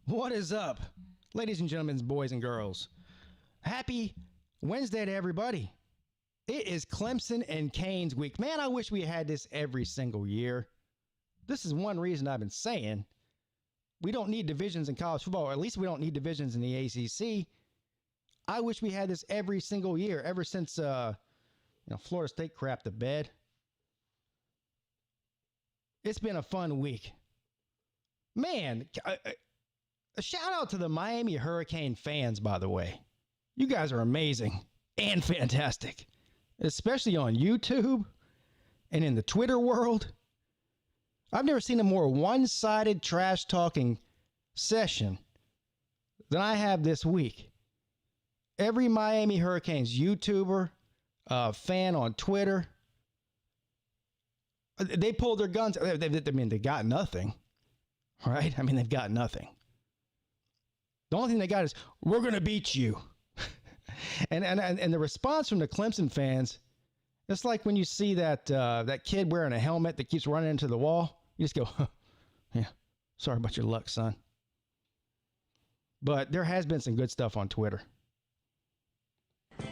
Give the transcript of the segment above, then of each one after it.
What is up, ladies and gentlemen, boys and girls? Happy Wednesday to everybody. It is Clemson and Canes week. Man, I wish we had this every single year. This is one reason I've been saying we don't need divisions in college football, or at least we don't need divisions in the ACC. I wish we had this every single year, ever since Florida State crapped the bed. It's been a fun week. Man, a shout out to the Miami Hurricane fans, by the way. You guys are amazing and fantastic, especially on YouTube and in the Twitter world. I've never seen a more one-sided trash-talking session than I have this week. Every Miami Hurricanes YouTuber, fan on Twitter, they pulled their guns. They got nothing, right? I mean, they've got nothing. The only thing they got is, we're going to beat you. and the response from the Clemson fans, it's like when you see that kid wearing a helmet that keeps running into the wall. You just go, yeah, sorry about your luck, son. But there has been some good stuff on Twitter. All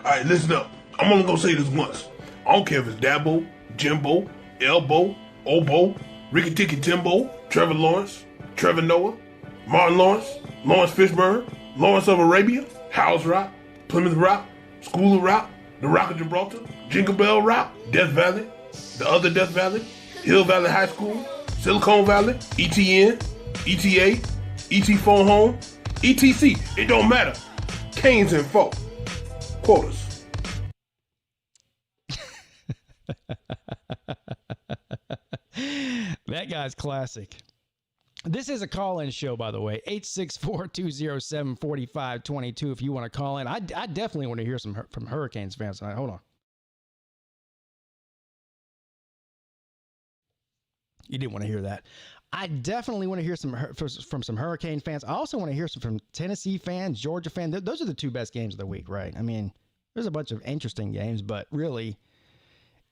right, listen up. I'm only going to say this once. I don't care if it's Dabo, Jimbo, Elbow, Obo, Ricky Ticky Timbo, Trevor Lawrence, Trevor Noah, Martin Lawrence, Lawrence Fishburne, Lawrence of Arabia, House Rock, Plymouth Rock, School of Rock, the Rock of Gibraltar, Jingle Bell Rock, Death Valley, the other Death Valley, Hill Valley High School, Silicon Valley, ETN, ETA, ET Phone Home, ETC. It don't matter. Canes and folk. Quotas. That guy's classic. This is a call-in show, by the way. 864-207-4522 if you want to call in. I definitely want to hear some from Hurricanes fans tonight. Hold on. You didn't want to hear that. I definitely want to hear from some Hurricane fans. I also want to hear some from Tennessee fans, Georgia fans. Those are the two best games of the week, right? I mean, there's a bunch of interesting games, but really,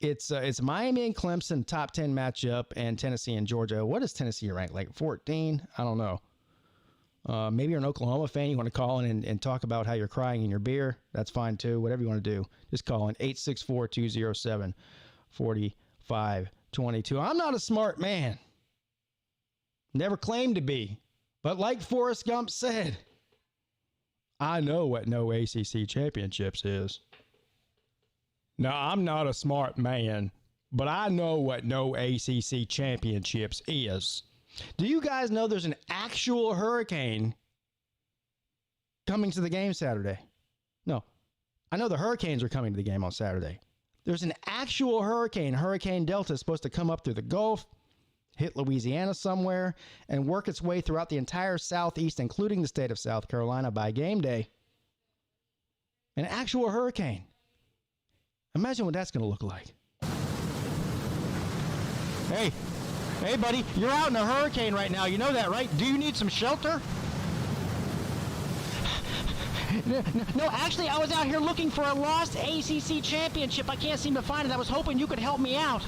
it's Miami and Clemson, top 10 matchup, and Tennessee and Georgia. What is Tennessee ranked? Like 14? I don't know. Maybe you're an Oklahoma fan. You want to call in and talk about how you're crying in your beer. That's fine, too. Whatever you want to do. Just call in 864-207-4522. I'm not a smart man. Never claimed to be. But like Forrest Gump said, I know what no ACC championships is. Now, I'm not a smart man, but I know what no ACC championships is. Do you guys know there's an actual hurricane coming to the game Saturday? No. I know the Hurricanes are coming to the game on Saturday. There's an actual hurricane, Hurricane Delta, is supposed to come up through the Gulf, hit Louisiana somewhere, and work its way throughout the entire Southeast, including the state of South Carolina, by game day. An actual hurricane. Imagine what that's going to look like. Hey, buddy, you're out in a hurricane right now. You know that, right? Do you need some shelter? No, actually, I was out here looking for a lost ACC championship. I can't seem to find it. I was hoping you could help me out.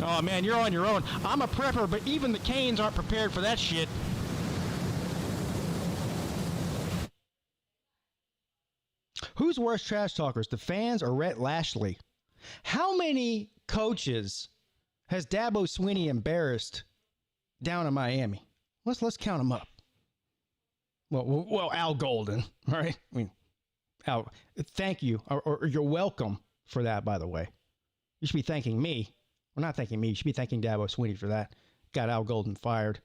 Oh, man, you're on your own. I'm a prepper, but even the Canes aren't prepared for that shit. Who's worse trash talkers, the fans or Rhett Lashley? How many coaches has Dabo Swinney embarrassed down in Miami? Let's count them up. Well, Al Golden, right? I mean, Al, thank you, or you're welcome for that, by the way. You should be thanking me. Well, not thanking me. You should be thanking Dabo Swinney for that. Got Al Golden fired.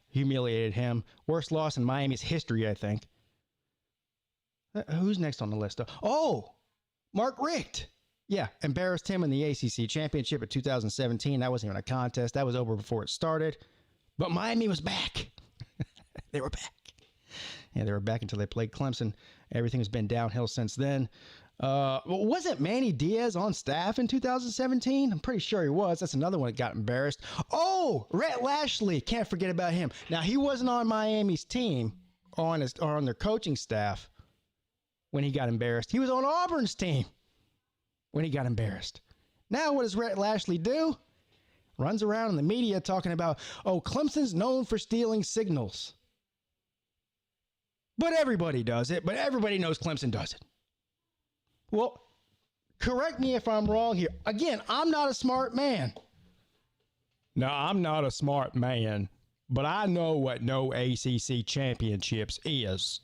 Humiliated him. Worst loss in Miami's history, I think. Who's next on the list? Oh, Mark Richt. Yeah, embarrassed him in the ACC championship of 2017. That wasn't even a contest. That was over before it started. But Miami was back. They were back. Yeah, they were back until they played Clemson. Everything's been downhill since then. Wasn't Manny Diaz on staff in 2017? I'm pretty sure he was. That's another one that got embarrassed. Oh, Rhett Lashley. Can't forget about him. Now, he wasn't on Miami's team or on their coaching staff when he got embarrassed. He was on Auburn's team when he got embarrassed. Now, what does Rhett Lashley do? runs around in the media talking about, oh, Clemson's known for stealing signals. But everybody does it. But everybody knows Clemson does it. Well, correct me if I'm wrong here. Again, I'm not a smart man. No, I'm not a smart man, but I know what no ACC championships is.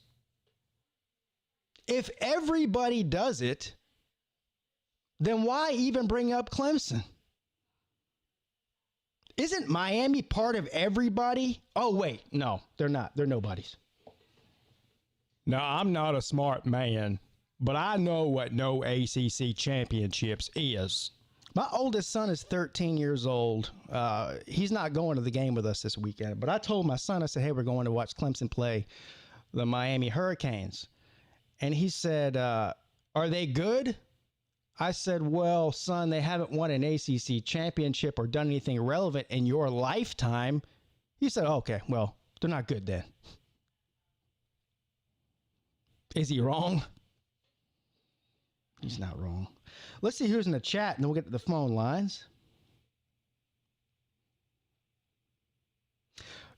If everybody does it, then why even bring up Clemson? Isn't Miami part of everybody? Oh, wait, no, they're not. They're nobodies. No, I'm not a smart man, but I know what no ACC championships is. My oldest son is 13 years old. He's not going to the game with us this weekend, but I told my son, I said, hey, we're going to watch Clemson play the Miami Hurricanes. And he said, are they good? I said, well, son, they haven't won an ACC championship or done anything relevant in your lifetime. He said, okay, well, they're not good then. Is he wrong? He's not wrong. Let's see who's in the chat, and then we'll get to the phone lines.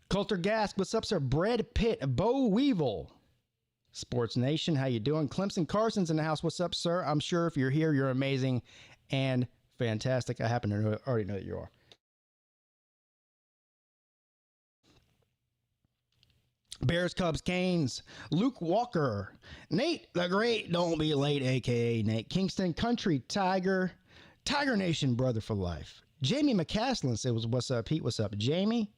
Coulter Gask, what's up, sir? Brad Pitt, Bo Weevil. Sports Nation, how you doing? Clemson Carson's in the house. What's up, sir? I'm sure if you're here, you're amazing and fantastic. I happen to already know that you are. Bears, Cubs, Canes, Luke Walker, Nate the Great, don't be late, a.k.a. Nate Kingston, Country Tiger, Tiger Nation, brother for life. Jamie McCaslin said, what's up, Pete? What's up, Jamie?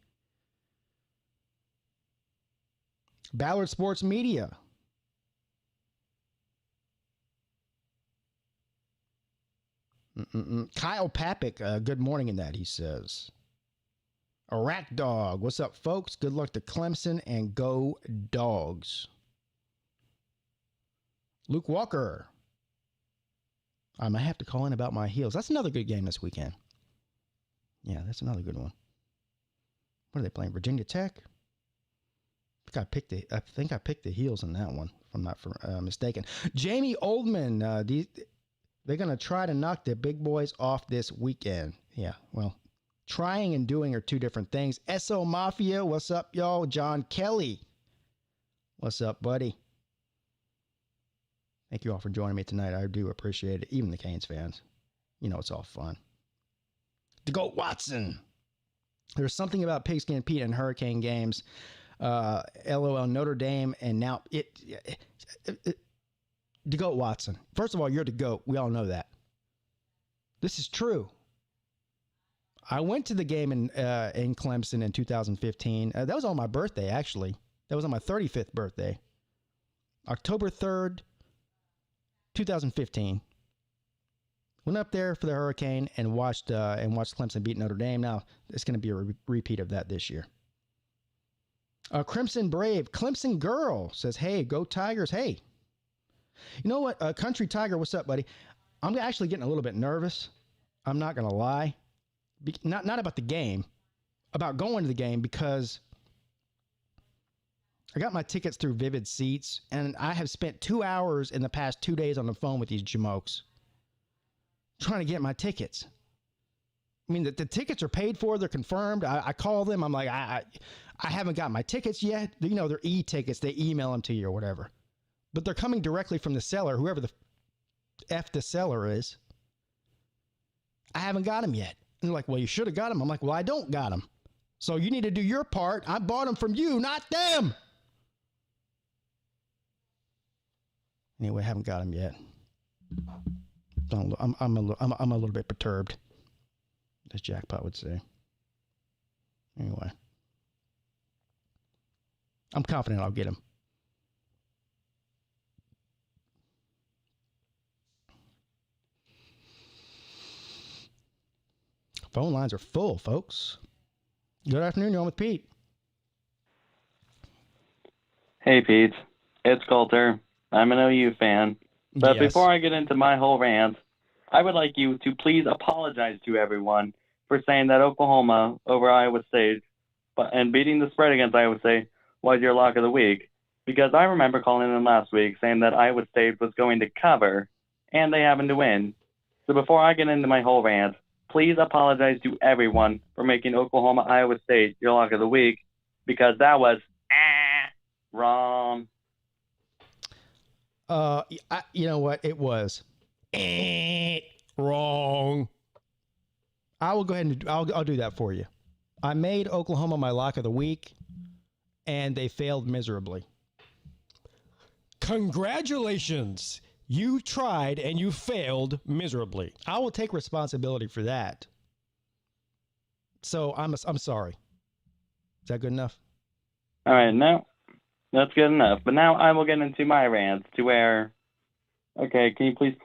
Ballard Sports Media. Kyle Papik, good morning in that, he says. Iraq Dog, what's up, folks? Good luck to Clemson and go Dogs. Luke Walker, I might have to call in about my heels. That's another good game this weekend. Yeah, that's another good one. What are they playing? Virginia Tech? I think I picked the heels in that one, if I'm not mistaken. Jamie Oldman, they're going to try to knock the big boys off this weekend. Yeah, well, trying and doing are two different things. SO Mafia, what's up, y'all? John Kelly, what's up, buddy? Thank you all for joining me tonight. I do appreciate it. Even the Canes fans. You know, it's all fun. DeGoat Watson. There's something about Pigskin Pete and Hurricane games. LOL Notre Dame. And now DeGoat Watson. First of all, you're the GOAT. We all know that. This is true. I went to the game in Clemson in 2015. That was on my birthday, actually. That was on my 35th birthday. October 3rd, 2015. Went up there for the Hurricane and watched Clemson beat Notre Dame. Now, it's going to be a repeat of that this year. Crimson Brave, Clemson Girl says, hey, go Tigers. Hey, you know what? Country Tiger, what's up, buddy? I'm actually getting a little bit nervous. I'm not going to lie. Not about the game, about going to the game, because I got my tickets through Vivid Seats, and I have spent 2 hours in the past 2 days on the phone with these jamokes trying to get my tickets. I mean, the tickets are paid for. They're confirmed. I call them. I'm like, I haven't got my tickets yet. You know, they're e-tickets. They email them to you or whatever. But they're coming directly from the seller, whoever the F the seller is. I haven't got them yet. And they're like, well, you should have got them. I'm like, well, I don't got them. So you need to do your part. I bought them from you, not them. Anyway, I haven't got them yet. I'm a little bit perturbed, as Jackpot would say. Anyway, I'm confident I'll get them. Phone lines are full, folks. Good afternoon. You're on with Pete. Hey, Pete. It's Coulter. I'm an OU fan. But Yes. before I get into my whole rant, I would like you to please apologize to everyone for saying that Oklahoma over Iowa State and beating the spread against Iowa State was your lock of the week. Because I remember calling in last week saying that Iowa State was going to cover and they happened to win. So before I get into my whole rant, please apologize to everyone for making Oklahoma Iowa State your lock of the week, because that was wrong. You know what? It was wrong. I will go ahead and I'll do that for you. I made Oklahoma my lock of the week, and they failed miserably. Congratulations. You tried and you failed miserably. I will take responsibility for that. So I'm sorry. Is that good enough? All right, no, that's good enough. But now I will get into my rant to where, okay, can you please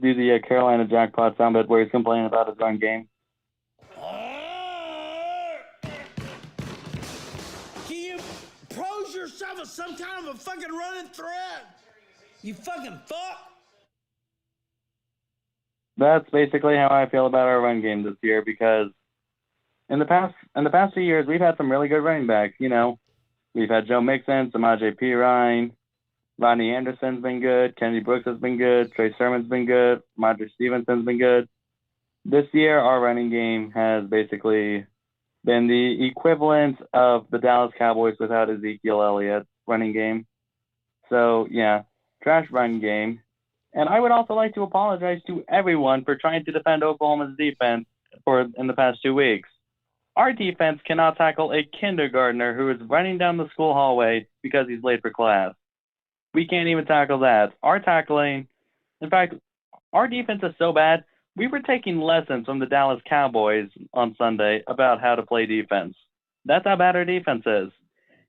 do the Carolina jackpot soundbite where he's complaining about his own game? Can you pose yourself as some kind of a fucking running threat? You fucking fuck. That's basically how I feel about our run game this year, because in the past 2 years we've had some really good running backs. You know, we've had Joe Mixon, Samaje Perine, Rodney Anderson's been good, Kennedy Brooks has been good, Trey Sermon's been good, Roger Stevenson's been good. This year our running game has basically been the equivalent of the Dallas Cowboys without Ezekiel Elliott's running game. So yeah, trash run game. And I would also like to apologize to everyone for trying to defend Oklahoma's defense in the past 2 weeks. Our defense cannot tackle a kindergartner who is running down the school hallway because he's late for class. We can't even tackle that. Our tackling, in fact, our defense is so bad, we were taking lessons from the Dallas Cowboys on Sunday about how to play defense. That's how bad our defense is.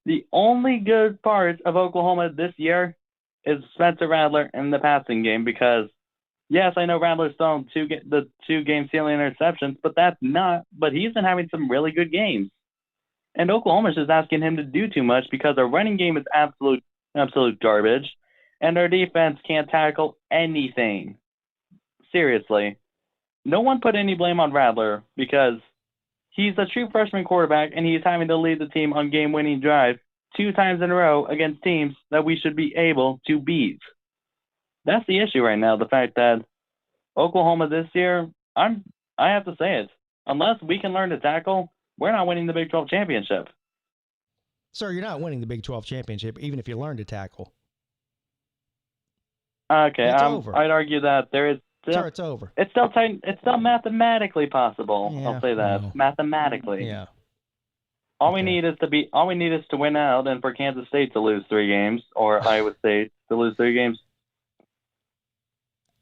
The only good part of Oklahoma this year is Spencer Rattler in the passing game, because, yes, I know Rattler's thrown the two game ceiling interceptions, but he's been having some really good games. And Oklahoma's just asking him to do too much because our running game is absolute garbage, and our defense can't tackle anything. Seriously. No one put any blame on Rattler, because he's a true freshman quarterback, and he's having to lead the team on game-winning drives 2 times in a row against teams that we should be able to beat. That's the issue right now, the fact that Oklahoma this year, I have to say it, unless we can learn to tackle, we're not winning the Big 12 championship. Sir, you're not winning the Big 12 championship, even if you learn to tackle. Okay, it's over. I'd argue that there is still, sir, it's over. It's still mathematically possible. Yeah, I'll say that. well, mathematically. Yeah. All we need is to win out, and for Kansas State to lose 3 games, or Iowa State to lose 3 games.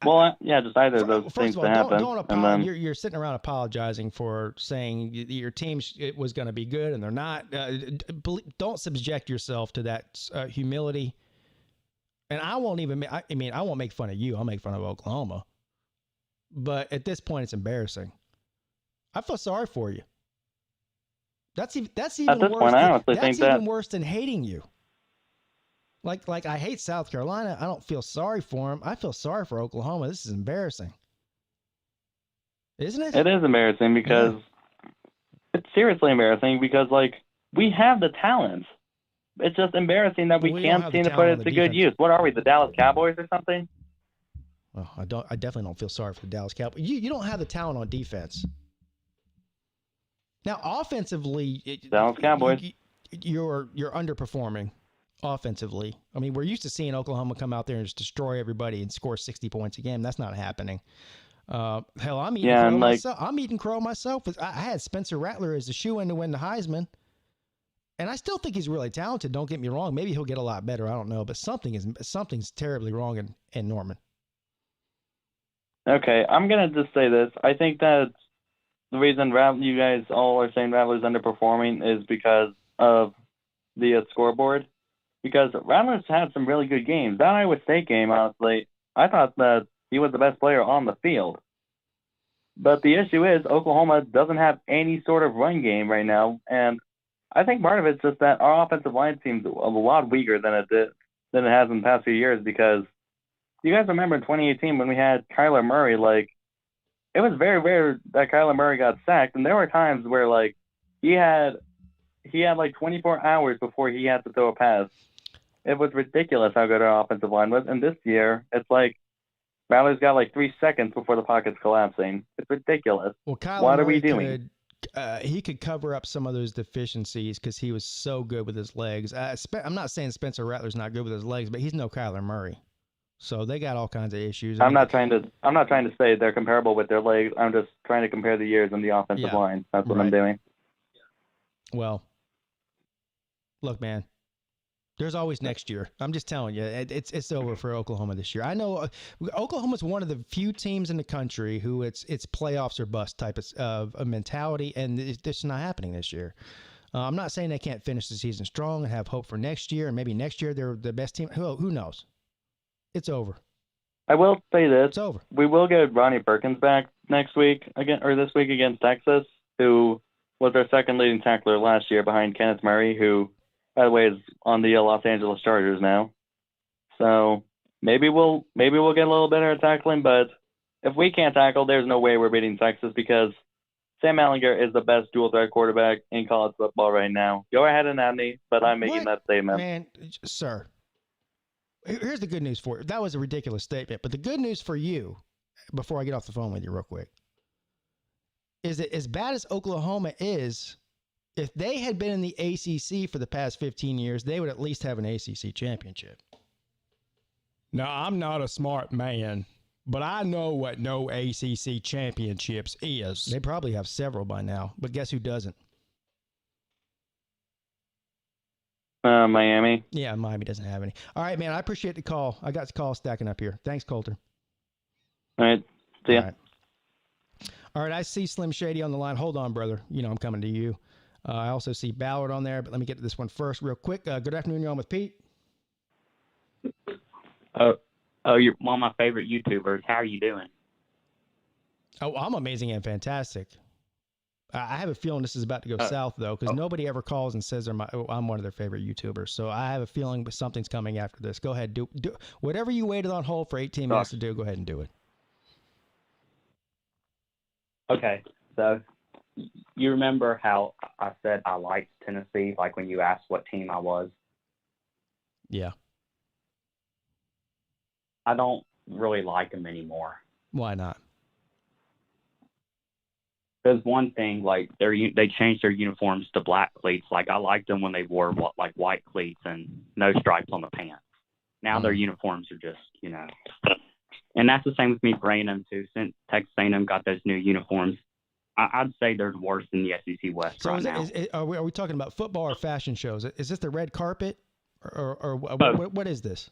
Well, yeah, just either of those things to happen. Don't apologize. You're sitting around apologizing for saying your team was going to be good, and they're not. Don't subject yourself to that humility. And I won't even. I won't make fun of you. I'll make fun of Oklahoma. But at this point, it's embarrassing. I feel sorry for you. That's even at this worse. Point, I honestly that's think even worse than hating you. Like I hate South Carolina. I don't feel sorry for them. I feel sorry for Oklahoma. This is embarrassing, isn't it? It is embarrassing because it's seriously embarrassing because we have the talent. It's just embarrassing that we can't seem to put it to good use. What are we, the Dallas Cowboys or something? Well, I definitely don't feel sorry for the Dallas Cowboys. You don't have the talent on defense. Now, offensively, Dallas Cowboys, you're underperforming offensively. I mean, we're used to seeing Oklahoma come out there and just destroy everybody and score 60 points a game. That's not happening. Hell, I'm eating crow myself. I'm eating crow myself. I had Spencer Rattler as a shoe-in to win the Heisman, and I still think he's really talented. Don't get me wrong. Maybe he'll get a lot better. I don't know, but something's terribly wrong in Norman. Okay, I'm gonna just say this. I think that the reason you guys all are saying Rattler's underperforming is because of the scoreboard. Because Rattler's had some really good games. That Iowa State game, honestly, I thought that he was the best player on the field. But the issue is Oklahoma doesn't have any sort of run game right now, and I think part of it's just that our offensive line seems a lot weaker than it has in the past few years. Because you guys remember in 2018 when we had Kyler Murray, it was very rare that Kyler Murray got sacked, and there were times where he had 24 hours before he had to throw a pass. It was ridiculous how good our offensive line was, and this year it's Ballard's got like 3 seconds before the pocket's collapsing. It's ridiculous. Well, Kyler What are Murray we doing? he could cover up some of those deficiencies because he was so good with his legs. I'm not saying Spencer Rattler's not good with his legs, but he's no Kyler Murray. So they got all kinds of issues. I'm not trying to say they're comparable with their legs. I'm just trying to compare the years in the offensive line. That's what I'm doing. Well, look, man. There's always next year. I'm just telling you, it's over for Oklahoma this year. I know Oklahoma's one of the few teams in the country who it's playoffs or bust type of a mentality, and it's not happening this year. I'm not saying they can't finish the season strong and have hope for next year, and maybe next year they're the best team. Who knows? It's over. I will say this. It's over. We will get Ronnie Perkins back next week this week against Texas, who was their second leading tackler last year behind Kenneth Murray, who, by the way, is on the Los Angeles Chargers now. So maybe we'll get a little better at tackling, but if we can't tackle, there's no way we're beating Texas because Sam Ehlinger is the best dual threat quarterback in college football right now. Go ahead and at me, but I'm making that statement. Man, sir, here's the good news for you. That was a ridiculous statement, but the good news for you, before I get off the phone with you real quick, is that as bad as Oklahoma is, if they had been in the ACC for the past 15 years, they would at least have an ACC championship. Now, I'm not a smart man, but I know what no ACC championships is. They probably have several by now, but guess who doesn't? Miami. Yeah, Miami doesn't have any. All right, man, I appreciate the call. I got the call stacking up here. Thanks, Coulter. All right. See ya. All right, I see Slim Shady on the line. Hold on, brother. You know I'm coming to you. I also see Ballard on there, but let me get to this one first real quick. Good afternoon. You're on with Pete. You're one of my favorite YouTubers. How are you doing? Oh, I'm amazing and fantastic. I have a feeling this is about to go south, though, because nobody ever calls and says I'm one of their favorite YouTubers. So I have a feeling something's coming after this. Go ahead. Do whatever you waited on hold for 18 minutes to do. Go ahead and do it. Okay. So you remember how I said I liked Tennessee, like when you asked what team I was? Yeah. I don't really like them anymore. Why not? Because one thing, like they changed their uniforms to black cleats. Like I liked them when they wore like white cleats and no stripes on the pants. Now their uniforms are just, and that's the same with me for A&M too. Since Texas A&M got those new uniforms, I'd say they're worse than the SEC West right now. Are we talking about football or fashion shows? Is this the red carpet or what is this?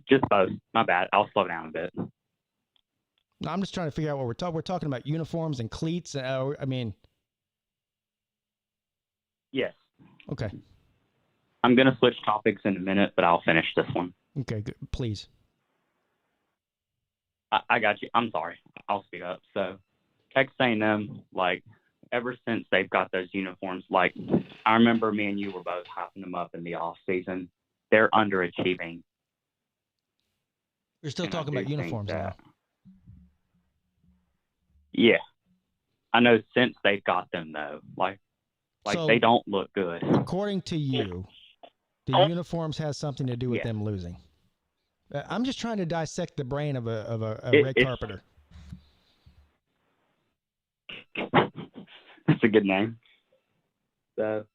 Just both. My bad. I'll slow down a bit. No, I'm just trying to figure out what we're talking. We're talking about uniforms and cleats. Yes. Okay. I'm going to switch topics in a minute, but I'll finish this one. Okay, good. Please. I got you. I'm sorry. I'll speak up. So, Texas A&M, like, ever since they've got those uniforms, like, I remember me and you were both hyping them up in the off season. They're underachieving. You're still talking about uniforms now. Yeah. I know since they've got them, though. Like so, they don't look good. According to you, the uniforms has something to do with them losing. I'm just trying to dissect the brain of a red carpeter. That's a good name. So,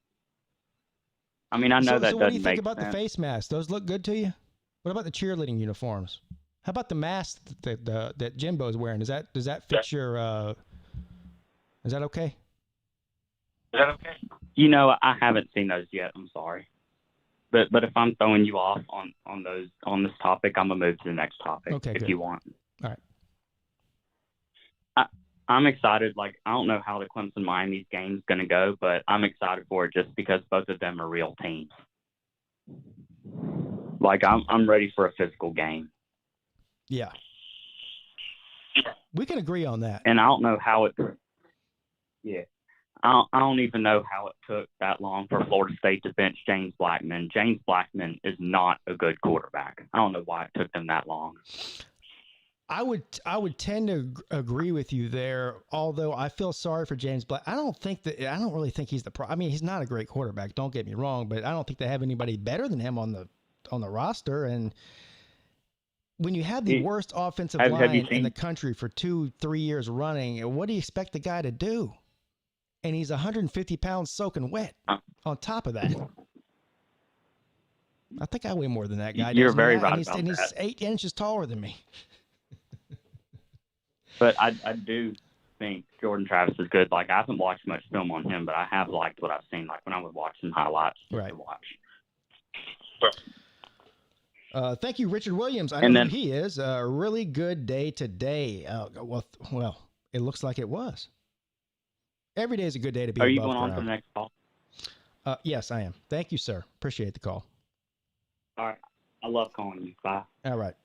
I mean, I know that doesn't make sense. So what do you think about the face masks? Those look good to you? What about the cheerleading uniforms? How about the mask that Jimbo's wearing? Does that fit your? Is that okay? Is that okay? I haven't seen those yet. I'm sorry, but if I'm throwing you off on this topic, I'm gonna move to the next topic. Okay, if good. you want. All right. I'm excited. Like I don't know how the Clemson Miami's game's gonna go, but I'm excited for it just because both of them are real teams. Like I'm ready for a physical game. Yeah. We can agree on that. And I don't know how it. Yeah. I don't even know how it took that long for Florida State to bench James Blackman. James Blackman is not a good quarterback. I don't know why it took them that long. I would tend to agree with you there, although I feel sorry for James Black. I don't really think he's the I mean, he's not a great quarterback, don't get me wrong, but I don't think they have anybody better than him on the roster, and when you have the worst offensive have you line in seen- the country for 2-3 years running, what do you expect the guy to do? And he's 150 pounds soaking wet on top of that. I think I weigh more than that guy. You're doesn't he? very And right he's, about and he's that. 8 inches taller than me. But I do think Jordan Travis is good. Like, I haven't watched much film on him, but I have liked what I've seen. Like, when I was watching highlights just Right. to watch. Thank you, Richard Williams. I And know then- who he is. A really good day today. Well, it looks like it was. Every day is a good day to be Are you above going on to the ground. next call? Yes, I am. Thank you, sir. Appreciate the call. All right. I love calling you. Bye. All right.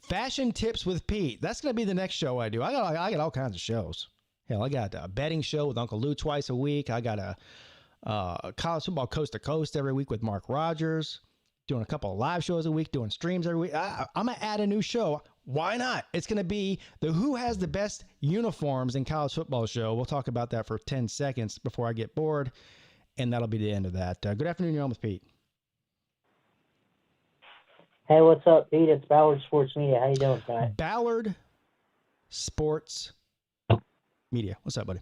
Fashion tips with Pete. That's going to be the next show I do. I got all kinds of shows. Hell, I got a betting show with Uncle Lou twice a week. I got a college football coast to coast every week with Mark Rogers. Doing a couple of live shows a week, doing streams every week. I'm going to add a new show. Why not? It's going to be the Who Has the Best Uniforms in College Football show. We'll talk about that for 10 seconds before I get bored, and that'll be the end of that. Good afternoon, you're on with Pete. Hey, what's up, Pete? It's Ballard Sports Media. How you doing tonight? Ballard Sports Media. What's up, buddy?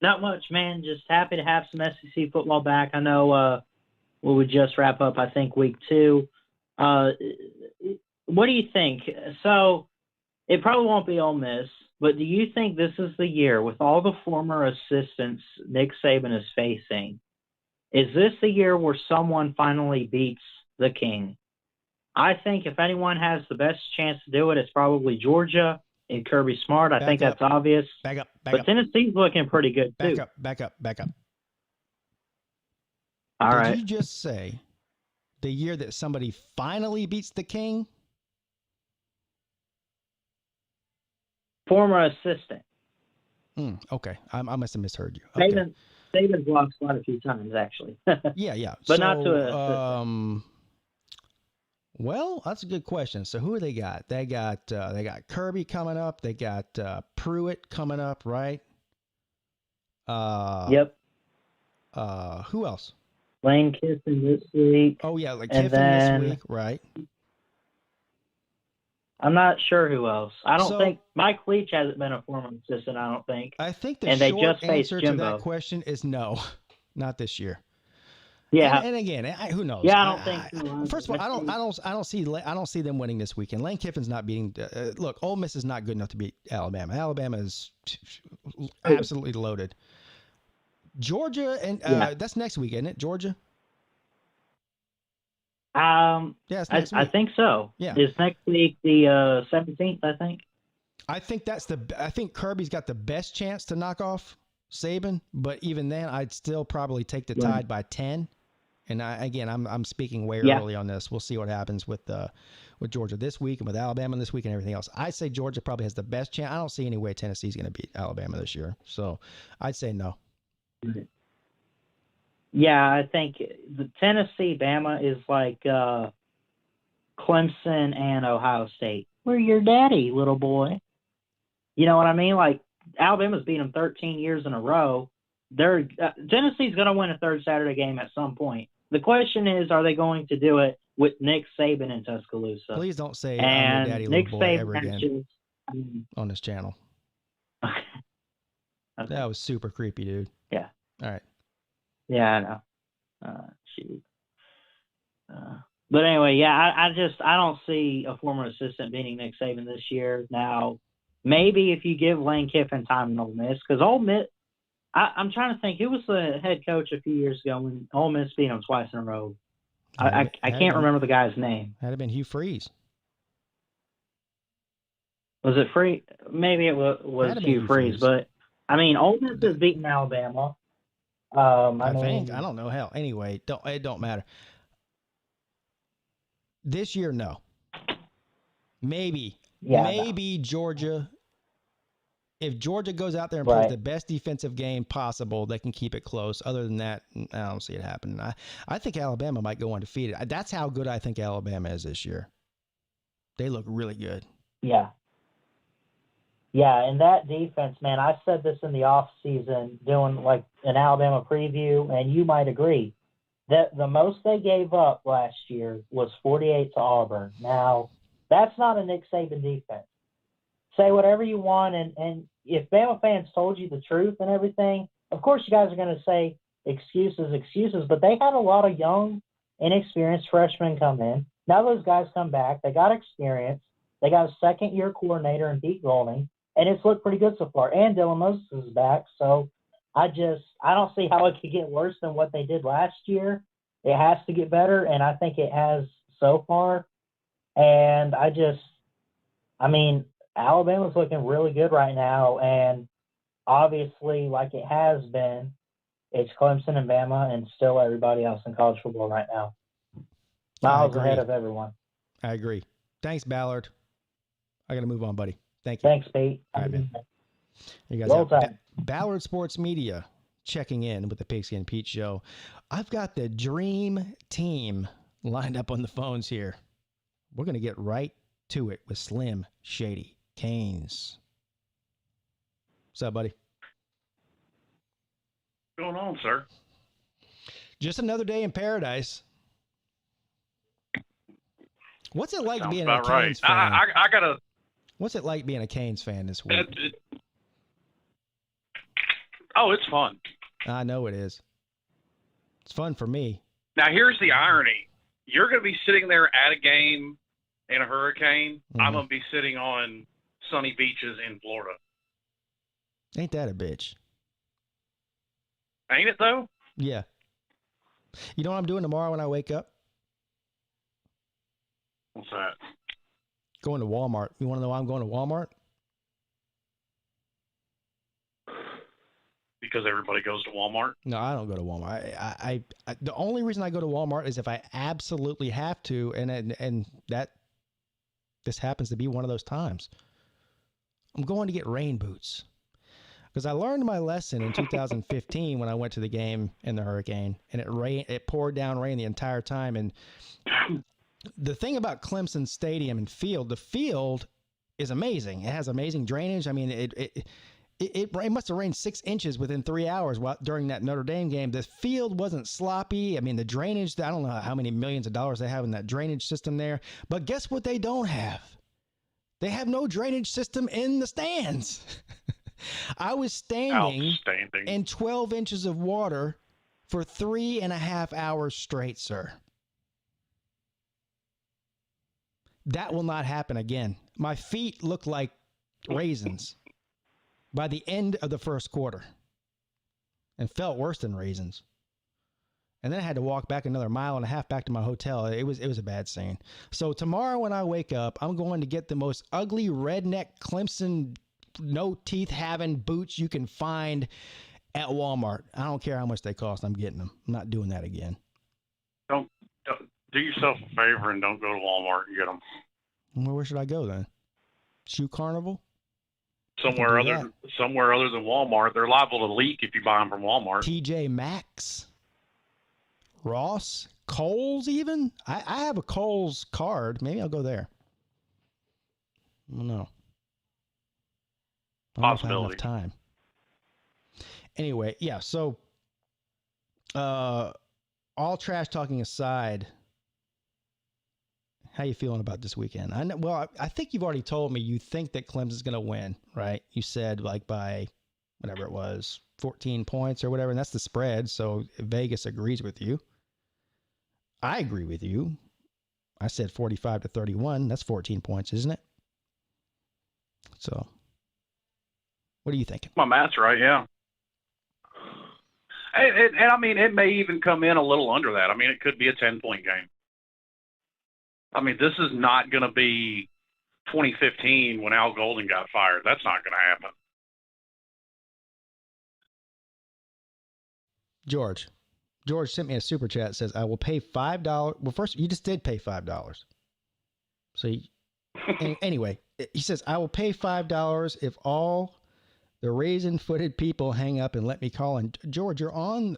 Not much, man. Just happy to have some SEC football back. I know we would just wrap up, I think, week 2. What do you think? So it probably won't be Ole Miss, but do you think this is the year, with all the former assistants Nick Saban is facing, is this the year where someone finally beats the king? I think if anyone has the best chance to do it, it's probably Georgia and Kirby Smart. I think that's obvious. Back up. But Tennessee's looking pretty good, too. Back up. All Did right. you just say the year that somebody finally beats the king? Former assistant. Okay. I must have misheard you. Okay. Saban's lost quite a few times, actually. Yeah. But not to a well, that's a good question. So who do they got? They got Kirby coming up. They got Pruitt coming up, right? Yep. Who else? Lane Kiffin this week. Oh yeah, like And Kiffin then- this week, right? I'm not sure who else. I don't So- think Mike Leach hasn't been a former assistant. I don't think. I think the And they short just faced answer to Jimbo. that question is no, not this year. Yeah. And again, who knows? Yeah, I don't think so. First of all, I don't see them winning this weekend. Lane Kiffin's not beating. Look, Ole Miss is not good enough to beat Alabama. Alabama is absolutely loaded. Georgia and that's next week, isn't it? Georgia. Yeah, it's next week. I think so. Yeah. Is next week the 17th? I think. I think Kirby's got the best chance to knock off Saban, but even then, I'd still probably take the Tide by 10. And I'm speaking way early on this. We'll see what happens with Georgia this week and with Alabama this week and everything else. I say Georgia probably has the best chance. I don't see any way Tennessee's going to beat Alabama this year. So I'd say no. Yeah, I think the Tennessee Bama is like Clemson and Ohio State. We're your daddy, little boy. You know what I mean? Like Alabama's beat them 13 years in a row. Tennessee's going to win a third Saturday game at some point. The question is, are they going to do it with Nick Saban in Tuscaloosa? Please don't say And I'm your daddy, Nick little boy Saban ever again matches, on this channel. Okay. That was super creepy, dude. Yeah. All right. Yeah, I know. Shoot. But anyway, yeah, I don't see a former assistant beating Nick Saban this year. Now, maybe if you give Lane Kiffin time in Ole Miss, because Ole Miss, I'm trying to think, who was the head coach a few years ago when Ole Miss beat them twice in a row? I can't remember the guy's name. Had it been Hugh Freeze. Was it Free? Maybe it was Had to be Hugh Hugh Freeze, Freeze. but I mean, Ole Miss has beaten Alabama. I think. I don't know. Hell, anyway, it don't matter. This year, no. Maybe Georgia. If Georgia goes out there and plays the best defensive game possible, they can keep it close. Other than that, I don't see it happening. I think Alabama might go undefeated. That's how good I think Alabama is this year. They look really good. Yeah. Yeah, and that defense, man, I said this in the off season doing like an Alabama preview, and you might agree that the most they gave up last year was 48 to Auburn. Now, that's not a Nick Saban defense. Say whatever you want, and if Bama fans told you the truth and everything, of course you guys are going to say excuses, but they had a lot of young, inexperienced freshmen come in. Now those guys come back. They got experience. They got a second-year coordinator in Pete Golding, and it's looked pretty good so far. And Dylan Moses is back, so I don't see how it could get worse than what they did last year. It has to get better, and I think it has so far. And Alabama's looking really good right now, and obviously, like it has been, it's Clemson and Bama and still everybody else in college football right now. Miles ahead of everyone. I agree. Thanks, Ballard. I got to move on, buddy. Thank you. Thanks, Pete. All right, man. You guys Well have Ballard Sports Media checking in with the Pigskin and Pete Show. I've got the dream team lined up on the phones here. We're going to get right to it with Slim Shady Canes. What's up, buddy? What's going on, sir? Just another day in paradise. What's it like Sounds being a about right. Canes fan? I gotta. What's it like being a Canes fan this week? It's fun. I know it is. It's fun for me. Now, here's the irony. You're going to be sitting there at a game in a hurricane. Mm-hmm. I'm going to be sitting on sunny beaches in Florida. Ain't that a bitch? Ain't it, though? Yeah. You know what I'm doing tomorrow when I wake up? What's that? Going to Walmart. You want to know why I'm going to Walmart? Because everybody goes to Walmart? No, I don't go to Walmart. I the only reason I go to Walmart is if I absolutely have to, and that this happens to be one of those times. I'm going to get rain boots because I learned my lesson in 2015 when I went to the game in the hurricane, and it poured down rain the entire time. And the thing about Clemson Stadium and field, the field is amazing. It has amazing drainage. I mean, it must have rained 6 inches within 3 hours during that Notre Dame game. The field wasn't sloppy. I mean, the drainage, I don't know how many millions of dollars they have in that drainage system there. But guess what they don't have? They have no drainage system in the stands. I was standing in 12 inches of water for 3.5 hours straight, sir. That will not happen again. My feet look like raisins by the end of the first quarter and felt worse than raisins. And then I had to walk back another 1.5 miles back to my hotel. It was a bad scene. So tomorrow when I wake up, I'm going to get the most ugly redneck Clemson no teeth having boots you can find at Walmart. I don't care how much they cost. I'm getting them. I'm not doing that again. Don't do yourself a favor and don't go to Walmart and get them. Well, where should I go then? Shoe Carnival? Somewhere other than Walmart. They're liable to leak if you buy them from Walmart. TJ Maxx? Ross? Kohl's even? I have a Kohl's card. Maybe I'll go there. I don't know. I don't know if I have enough time. Anyway, yeah, so all trash talking aside, how you feeling about this weekend? I think you've already told me you think that Clemson's going to win, right? You said like by whatever it was, 14 points or whatever, and that's the spread, so Vegas agrees with you. I agree with you. I said 45-31. That's 14 points, isn't it? So, what are you thinking? My math's right, yeah. And I mean, it may even come in a little under that. I mean, it could be a 10-point game. I mean, this is not going to be 2015 when Al Golden got fired. That's not going to happen. George sent me a super chat. Says, I will pay $5. Well, first, you just did pay $5. So, anyway, he says, I will pay $5 if all the raisin-footed people hang up and let me call in. George, you're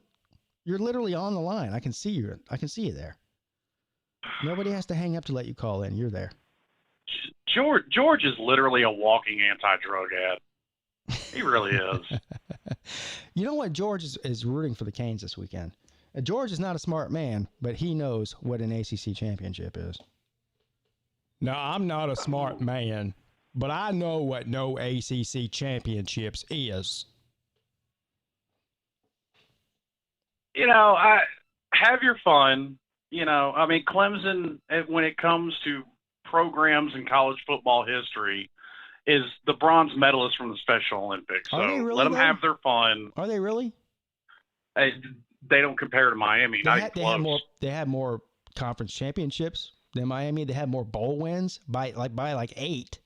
literally on the line. I can see you. I can see you there. Nobody has to hang up to let you call in. You're there. George is literally a walking anti-drug ad. He really is. You know what? George is rooting for the Canes this weekend. George is not a smart man, but he knows what an ACC championship is. No, I'm not a smart man, but I know what no ACC championships is. I have your fun. I mean, Clemson, when it comes to programs in college football history, is the bronze medalist from the Special Olympics. So Are they really, let them though? have their fun. Are they really? They don't compare to Miami. They had more conference championships than Miami. They had more bowl wins by 8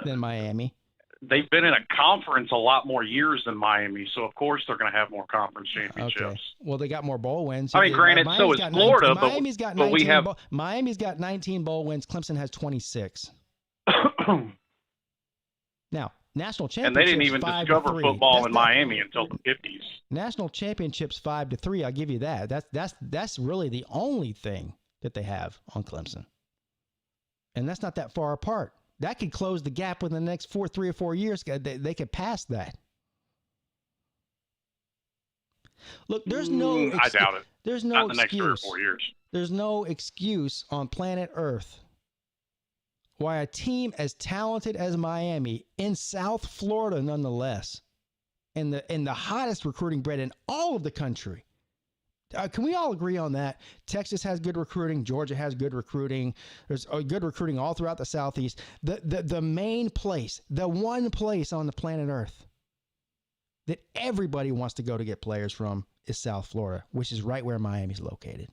than Miami. They've been in a conference a lot more years than Miami, so of course they're going to have more conference championships. Okay. Well, they got more bowl wins. I mean, granted, so is Florida, but we have. Miami's got 19 bowl wins. Clemson has 26. Now, national championships. And they didn't even discover football in Miami until the 50s. National championships 5-3. I'll give you that. That's really the only thing that they have on Clemson, and that's not that far apart. That could close the gap within the next 3 or 4 years. They could pass that. Look, there's no. I doubt it. There's no not in the excuse. next 3 or 4 years. There's no excuse on planet Earth why a team as talented as Miami in South Florida, nonetheless, in the hottest recruiting bread in all of the country. Can we all agree on that? Texas has good recruiting. Georgia has good recruiting. There's good recruiting all throughout the Southeast. The main place, the one place on the planet Earth that everybody wants to go to get players from is South Florida, which is right where Miami's located.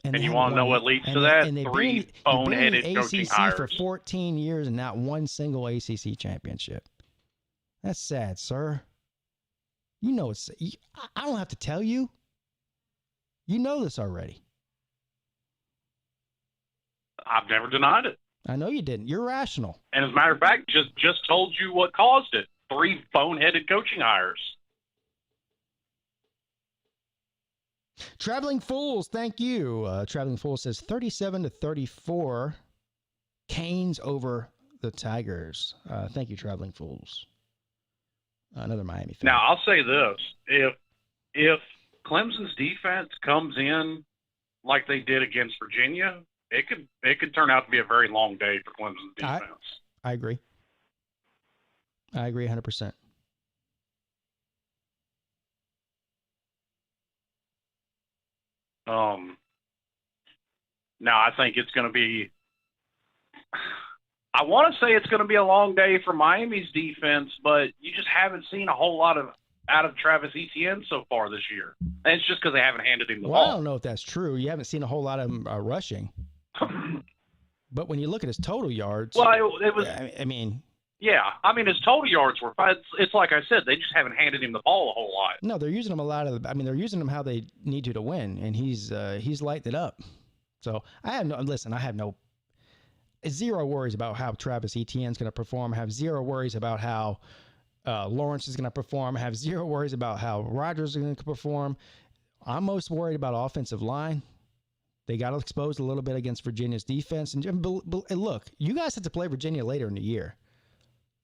And you want to know what leads to that? 3 boneheaded coaching hires. For 14 years and not one single ACC championship. That's sad, sir. You know it's. I don't have to tell you. You know this already. I've never denied it. I know you didn't. You're rational. And as a matter of fact, just told you what caused it. 3 boneheaded coaching hires. Traveling Fools, thank you. Traveling Fools says 37-34, Canes over the Tigers. Thank you, Traveling Fools. Another Miami fan. Now, I'll say this. If Clemson's defense comes in like they did against Virginia, it could turn out to be a very long day for Clemson's defense. I agree. I agree 100%. Now, I think it's going to be – I want to say it's going to be a long day for Miami's defense, but you just haven't seen a whole lot out of Travis Etienne so far this year. And it's just because they haven't handed him the ball. I don't know if that's true. You haven't seen a whole lot of him rushing. But when you look at his total yards – well, it was – I mean – yeah, I mean, his total yards were fine. It's like I said, they just haven't handed him the ball a whole lot. No, they're using him a lot of. They're using him how they need to win, and he's lighting it up. So I have zero worries about how Travis Etienne's going to perform. I have zero worries about how Lawrence is going to perform. I have zero worries about how Rodgers is going to perform. I'm most worried about offensive line. They got exposed a little bit against Virginia's defense, and look, you guys have to play Virginia later in the year.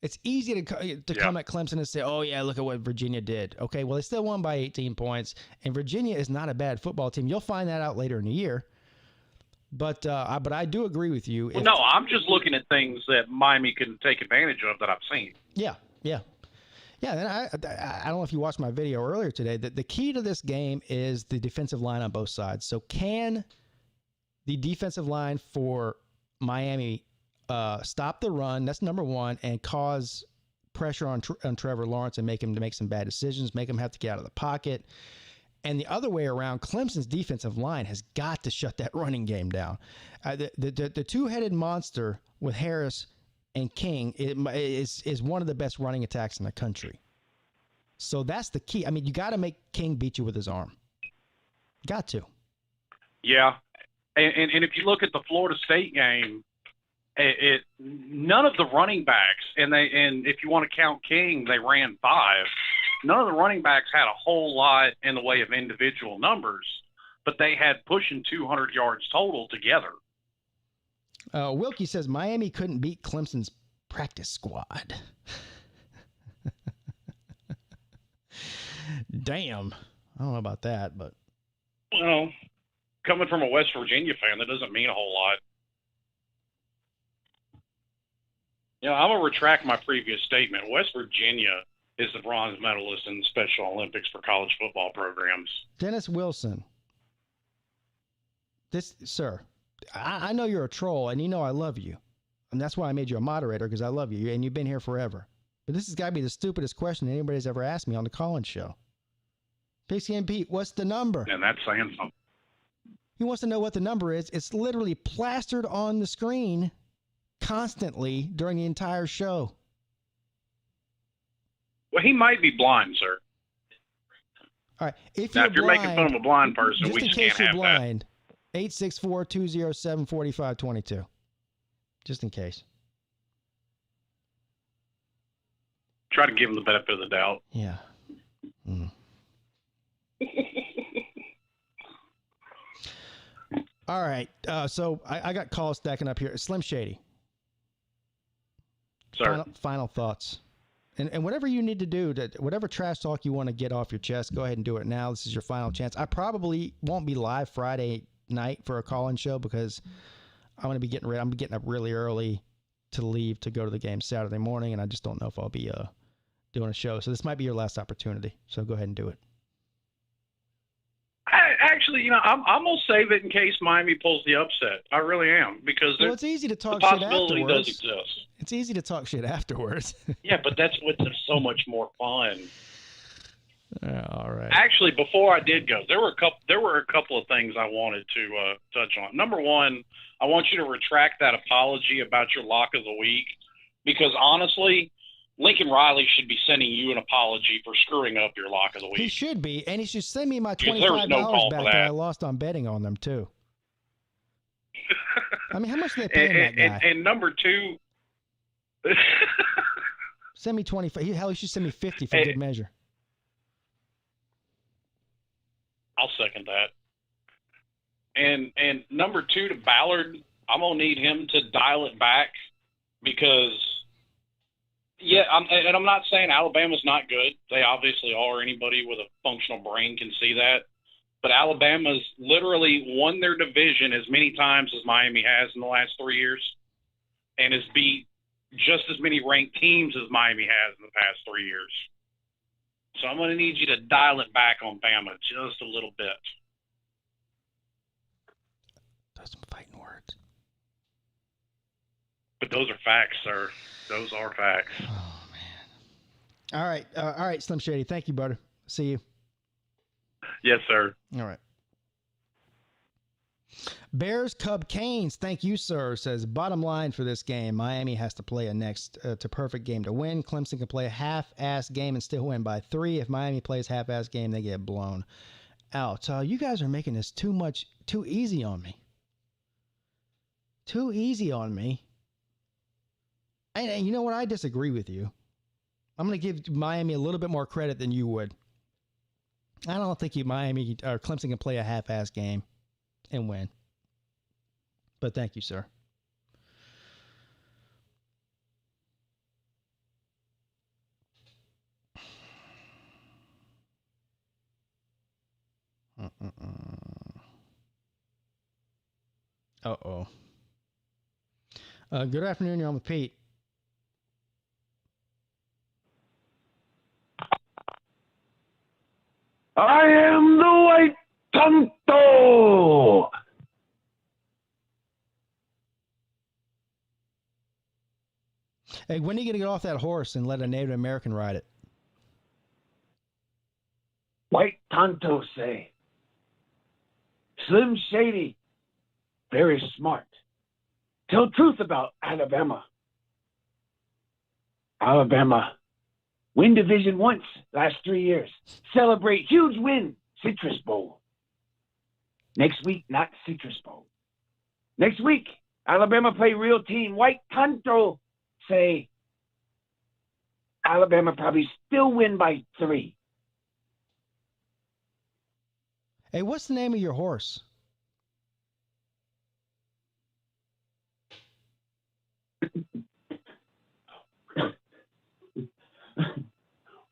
It's easy to come at Clemson and say, oh, yeah, look at what Virginia did. Okay, well, they still won by 18 points, and Virginia is not a bad football team. You'll find that out later in the year. But I do agree with you. Well, no, I'm just looking at things that Miami can take advantage of that I've seen. Yeah. And I don't know if you watched my video earlier today. The key to this game is the defensive line on both sides. So can the defensive line for Miami stop the run? That's number one, and cause pressure on Trevor Lawrence and make him to make some bad decisions, make him have to get out of the pocket. And the other way around, Clemson's defensive line has got to shut that running game down. The two-headed monster with Harris and King is one of the best running attacks in the country. So that's the key. I mean, you got to make King beat you with his arm. Got to. Yeah, and if you look at the Florida State game, none of the running backs, and if you want to count King, they ran 5. None of the running backs had a whole lot in the way of individual numbers, but they had pushing 200 yards total together. Wilkie says Miami couldn't beat Clemson's practice squad. Damn. I don't know about that, but. Well, coming from a West Virginia fan, that doesn't mean a whole lot. You know, I'm going to retract my previous statement. West Virginia is the bronze medalist in the Special Olympics for college football programs. Dennis Wilson. Sir, I know you're a troll, and you know I love you. And that's why I made you a moderator, because I love you, and you've been here forever. But this has got to be the stupidest question anybody's ever asked me on the call-in show. Pigskin Pete, what's the number? And that's saying something. He wants to know what the number is. It's literally plastered on the screen constantly during the entire show. Well, he might be blind, sir. All right. If Now, you're, if you're making fun of a blind person, we just can't have blind, 864-207-4522. Just in case. Try to give him the benefit of the doubt. Yeah. Mm. All right. So I got calls stacking up here. Slim Shady. Sir. Final thoughts. And whatever you need to do, whatever trash talk you want to get off your chest, go ahead and do it now. This is your final chance. I probably won't be live Friday night for a call-in show because I'm going to be getting ready. I'm getting up really early to leave to go to the game Saturday morning, and I just don't know if I'll be doing a show. So this might be your last opportunity. So go ahead and do it. Actually, you know, I'm going to save it in case Miami pulls the upset. I really am, because it's easy to talk the shit possibility afterwards. does exist. It's easy to talk shit afterwards. Yeah, but that's what's so much more fun. All right. Actually, before I did go, there were a couple of things I wanted to touch on. Number one, I want you to retract that apology about your lock of the week, because honestly, Lincoln Riley should be sending you an apology for screwing up your lock of the week. He should be, and he should send me my Because there was $25 no call back for that that. I lost on betting on them too. I mean, how much do they pay that guy? And number two, send me 25. Hell, he should send me 50 for good measure. I'll second that. And number two, to Ballard, I'm gonna need him to dial it back, because I'm not saying Alabama's not good. They obviously are. Anybody with a functional brain can see that. But Alabama's literally won their division as many times as Miami has in the last 3 years, and has beat just as many ranked teams as Miami has in the past 3 years. So I'm going to need you to dial it back on Bama just a little bit. Those some fighting words. But those are facts, sir. Those are facts. Oh, man. All right, Slim Shady. Thank you, brother. See you. Yes, sir. All right. Bears Cub Canes, thank you, sir, says, bottom line for this game, Miami has to play a next to perfect game to win. Clemson can play a half-ass game and still win by 3. If Miami plays half-ass game, they get blown out. You guys are making this too easy on me. Too easy on me. And you know what? I disagree with you. I'm going to give Miami a little bit more credit than you would. I don't think Miami or Clemson can play a half-ass game and win. But thank you, sir. Uh-oh. Good afternoon. You're on with Pete. I am the white Tonto. Hey, when are you going to get off that horse and let a Native American ride it? White Tonto say, Slim Shady, very smart. Tell truth about Alabama. Alabama, win division once last 3 years. Celebrate huge win, Citrus Bowl. Next week, not Citrus Bowl. Next week, Alabama play real team. White Tonto say Alabama probably still win by 3. Hey, what's the name of your horse?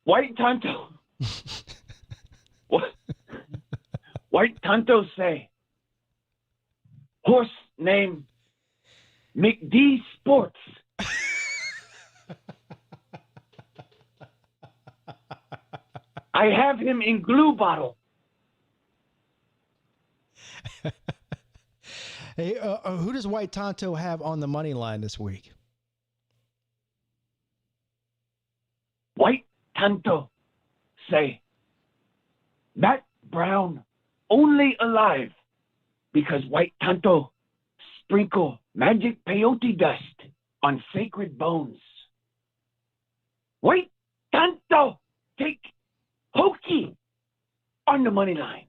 White Tonto. What? White Tonto say. Horse named McD Sports. I have him in glue bottle. Hey, who does White Tonto have on the money line this week? White Tonto say, Matt Brown only alive because White Tonto sprinkle magic peyote dust on sacred bones. White Tonto take Hokie on the money line.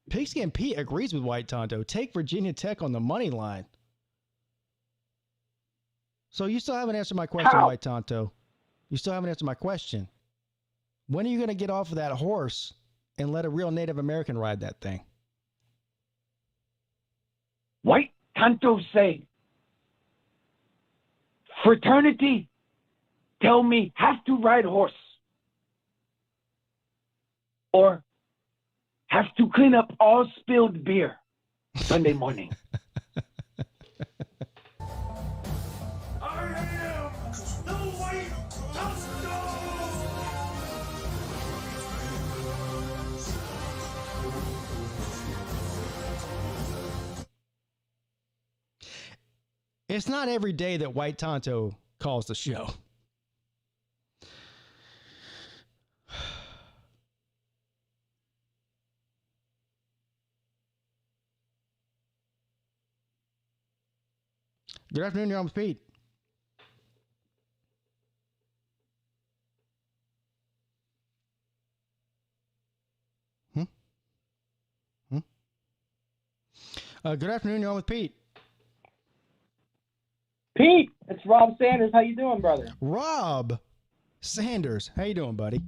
Pigskin Pete agrees with White Tonto. Take Virginia Tech on the money line. So you still haven't answered my question, How? White Tonto. You still haven't answered my question. When are you going to get off of that horse and let a real Native American ride that thing? White Tonto say, fraternity tell me have to ride horse or have to clean up all spilled beer Sunday morning. I am the White Tonto! It's not every day that White Tonto calls the show. Good afternoon, you're on with Pete. Good afternoon, you're on with Pete. Pete, it's Rob Sanders. How you doing, brother? Rob Sanders, how you doing, buddy?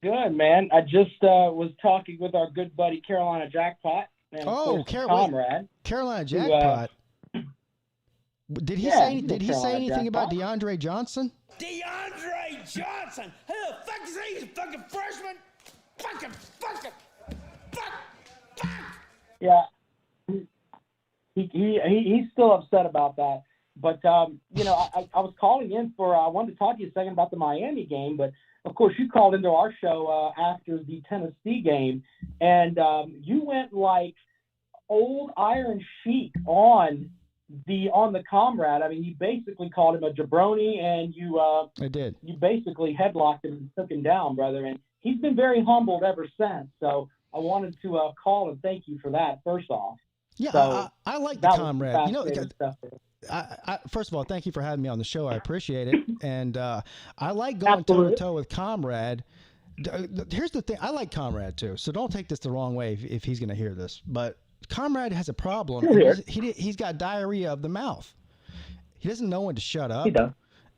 Good, man. I just was talking with our good buddy Carolina Jackpot. And of course, Comrade. Carolina Jackpot. Did he say anything about DeAndre Johnson? DeAndre Johnson? Who the fuck is he? He's a fucking freshman? Fuck! Yeah. He's still upset about that. But, you know, I was calling in I wanted to talk to you a second about the Miami game, but of course you called into our show after the Tennessee game, and you went like old Iron Sheik on the Comrade. I mean, you basically called him a jabroni, and I did. You basically headlocked him and took him down, brother, and he's been very humbled ever since. So I wanted to call and thank you for that, first off. Yeah, So I like the Comrade. You know, stuff. first of all, thank you for having me on the show. I appreciate it. And I like going toe-to-toe with Comrade. Here's the thing. I like Comrade, too. So don't take this the wrong way if he's going to hear this. But Comrade has a problem. He's got diarrhea of the mouth. He doesn't know when to shut up. He does.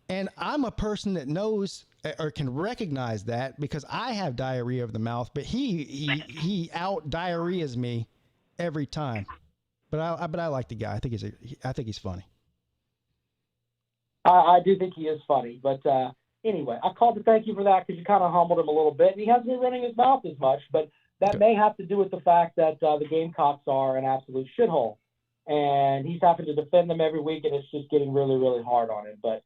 And I'm a person that knows or can recognize that because I have diarrhea of the mouth. But he out-diarrheas me every time. But I like the guy. I think he's funny. I do think he is funny, but anyway, I called to thank you for that because you kind of humbled him a little bit, and he hasn't been running his mouth as much, but that may have to do with the fact that the Gamecocks are an absolute shithole, and he's having to defend them every week, and it's just getting really, really hard on him. But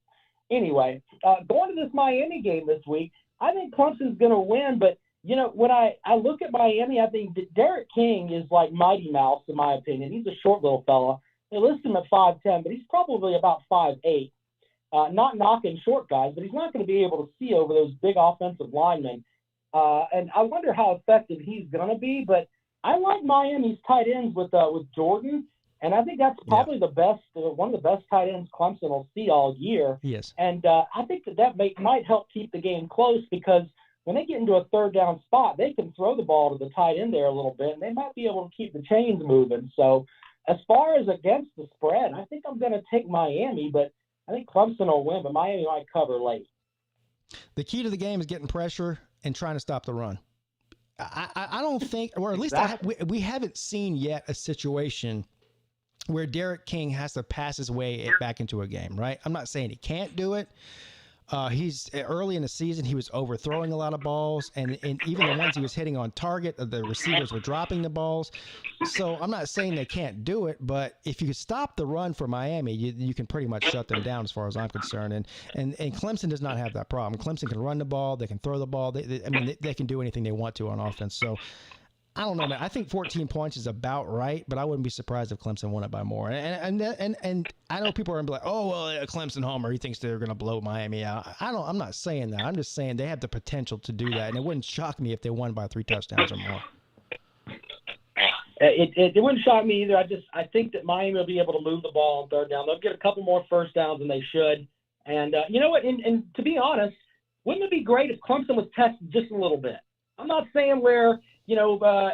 anyway, going to this Miami game this week, I think Clemson's going to win, but you know, when I look at Miami, I think Derek King is like Mighty Mouse, in my opinion. He's a short little fella. They list him at 5'10", but he's probably about 5'8". Not knocking short guys, but he's not going to be able to see over those big offensive linemen. And I wonder how effective he's going to be. But I like Miami's tight ends with Jordan, and I think that's probably the best, one of the best tight ends Clemson will see all year. Yes. And I think that might help keep the game close because when they get into a third down spot, they can throw the ball to the tight end there a little bit, and they might be able to keep the chains moving. So as far as against the spread, I think I'm going to take Miami, but I think Clemson will win, but Miami might cover late. The key to the game is getting pressure and trying to stop the run. I don't think, or at least we haven't seen yet a situation where Derek King has to pass his way back into a game, right? I'm not saying he can't do it. He's early in the season, he was overthrowing a lot of balls, and even the ones he was hitting on target, the receivers were dropping the balls. So I'm not saying they can't do it, but if you could stop the run for Miami, you can pretty much shut them down as far as I'm concerned. And Clemson does not have that problem. Clemson can run the ball, they can throw the ball. They can do anything they want to on offense. So I don't know, man. I think 14 points is about right, but I wouldn't be surprised if Clemson won it by more. And I know people are gonna be like, oh well, a Clemson homer, he thinks they're gonna blow Miami out. I'm not saying that. I'm just saying they have the potential to do that, and it wouldn't shock me if they won by 3 touchdowns or more. It wouldn't shock me either. I think that Miami will be able to move the ball on third down. They'll get a couple more first downs than they should. And you know what? And to be honest, wouldn't it be great if Clemson was tested just a little bit? I'm not saying where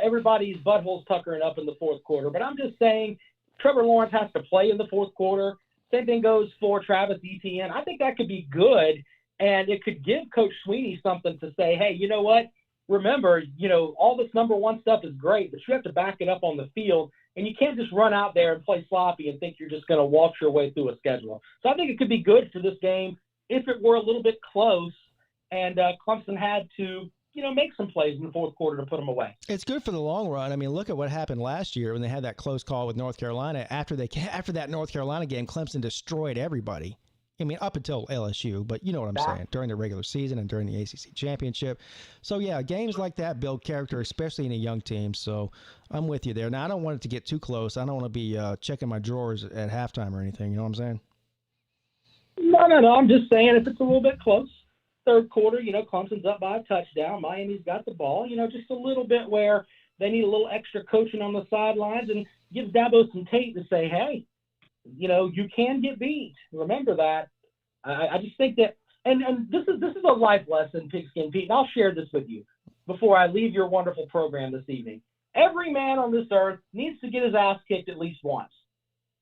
everybody's buttholes tuckering up in the fourth quarter, but I'm just saying Trevor Lawrence has to play in the fourth quarter. Same thing goes for Travis Etienne. I think that could be good, and it could give Coach Sweeney something to say, hey, you know what? Remember, all this number one stuff is great, but you have to back it up on the field, and you can't just run out there and play sloppy and think you're just going to walk your way through a schedule. So I think it could be good for this game if it were a little bit close and Clemson had to make some plays in the fourth quarter to put them away. It's good for the long run. I mean, look at what happened last year when they had that close call with North Carolina. After that North Carolina game, Clemson destroyed everybody. I mean, up until LSU, but you know what I'm saying, during the regular season and during the ACC championship. So, yeah, games like that build character, especially in a young team. So I'm with you there. Now, I don't want it to get too close. I don't want to be checking my drawers at halftime or anything. You know what I'm saying? No. I'm just saying if it's a little bit close. Third quarter, Clemson's up by a touchdown. Miami's got the ball, just a little bit where they need a little extra coaching on the sidelines and gives Dabo some tape to say, hey, you can get beat. Remember that. I just think that, and this is a life lesson, Pigskin Pete, and I'll share this with you before I leave your wonderful program this evening. Every man on this earth needs to get his ass kicked at least once,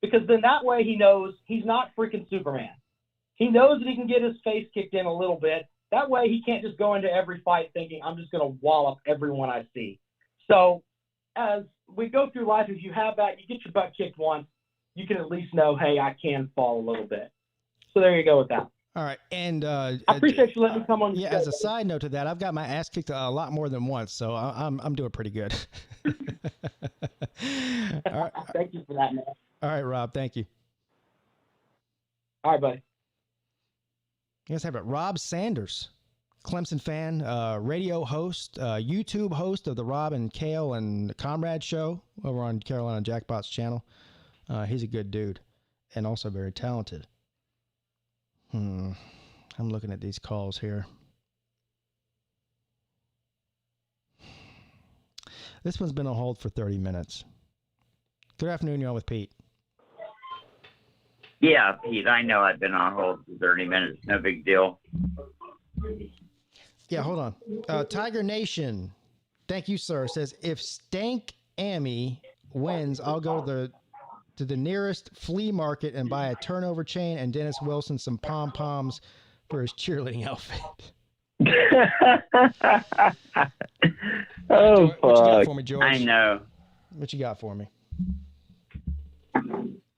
because then that way he knows he's not freaking Superman. He knows that he can get his face kicked in a little bit. That way he can't just go into every fight thinking, I'm just going to wallop everyone I see. So as we go through life, if you have that, you get your butt kicked once, you can at least know, hey, I can fall a little bit. So there you go with that. All right. And I appreciate you letting me come on. Yeah, as a side note to that, I've got my ass kicked a lot more than once, so I'm doing pretty good. All right. Thank you for that, man. All right, Rob. Thank you. All right, buddy. You guys have it. Rob Sanders, Clemson fan, radio host, YouTube host of the Rob and Kale and Comrade show over on Carolina Jackpot's channel. He's a good dude and also very talented. I'm looking at these calls here. This one's been on hold for 30 minutes. Good afternoon, you're on with Pete. Yeah, Pete, I know I've been on hold for 30 minutes. No big deal. Yeah, hold on. Tiger Nation, thank you, sir, says, if Stank Amy wins, I'll go to the nearest flea market and buy a turnover chain and Dennis Wilson some pom-poms for his cheerleading outfit. Oh, fuck. What you got for me, George? I know. What you got for me?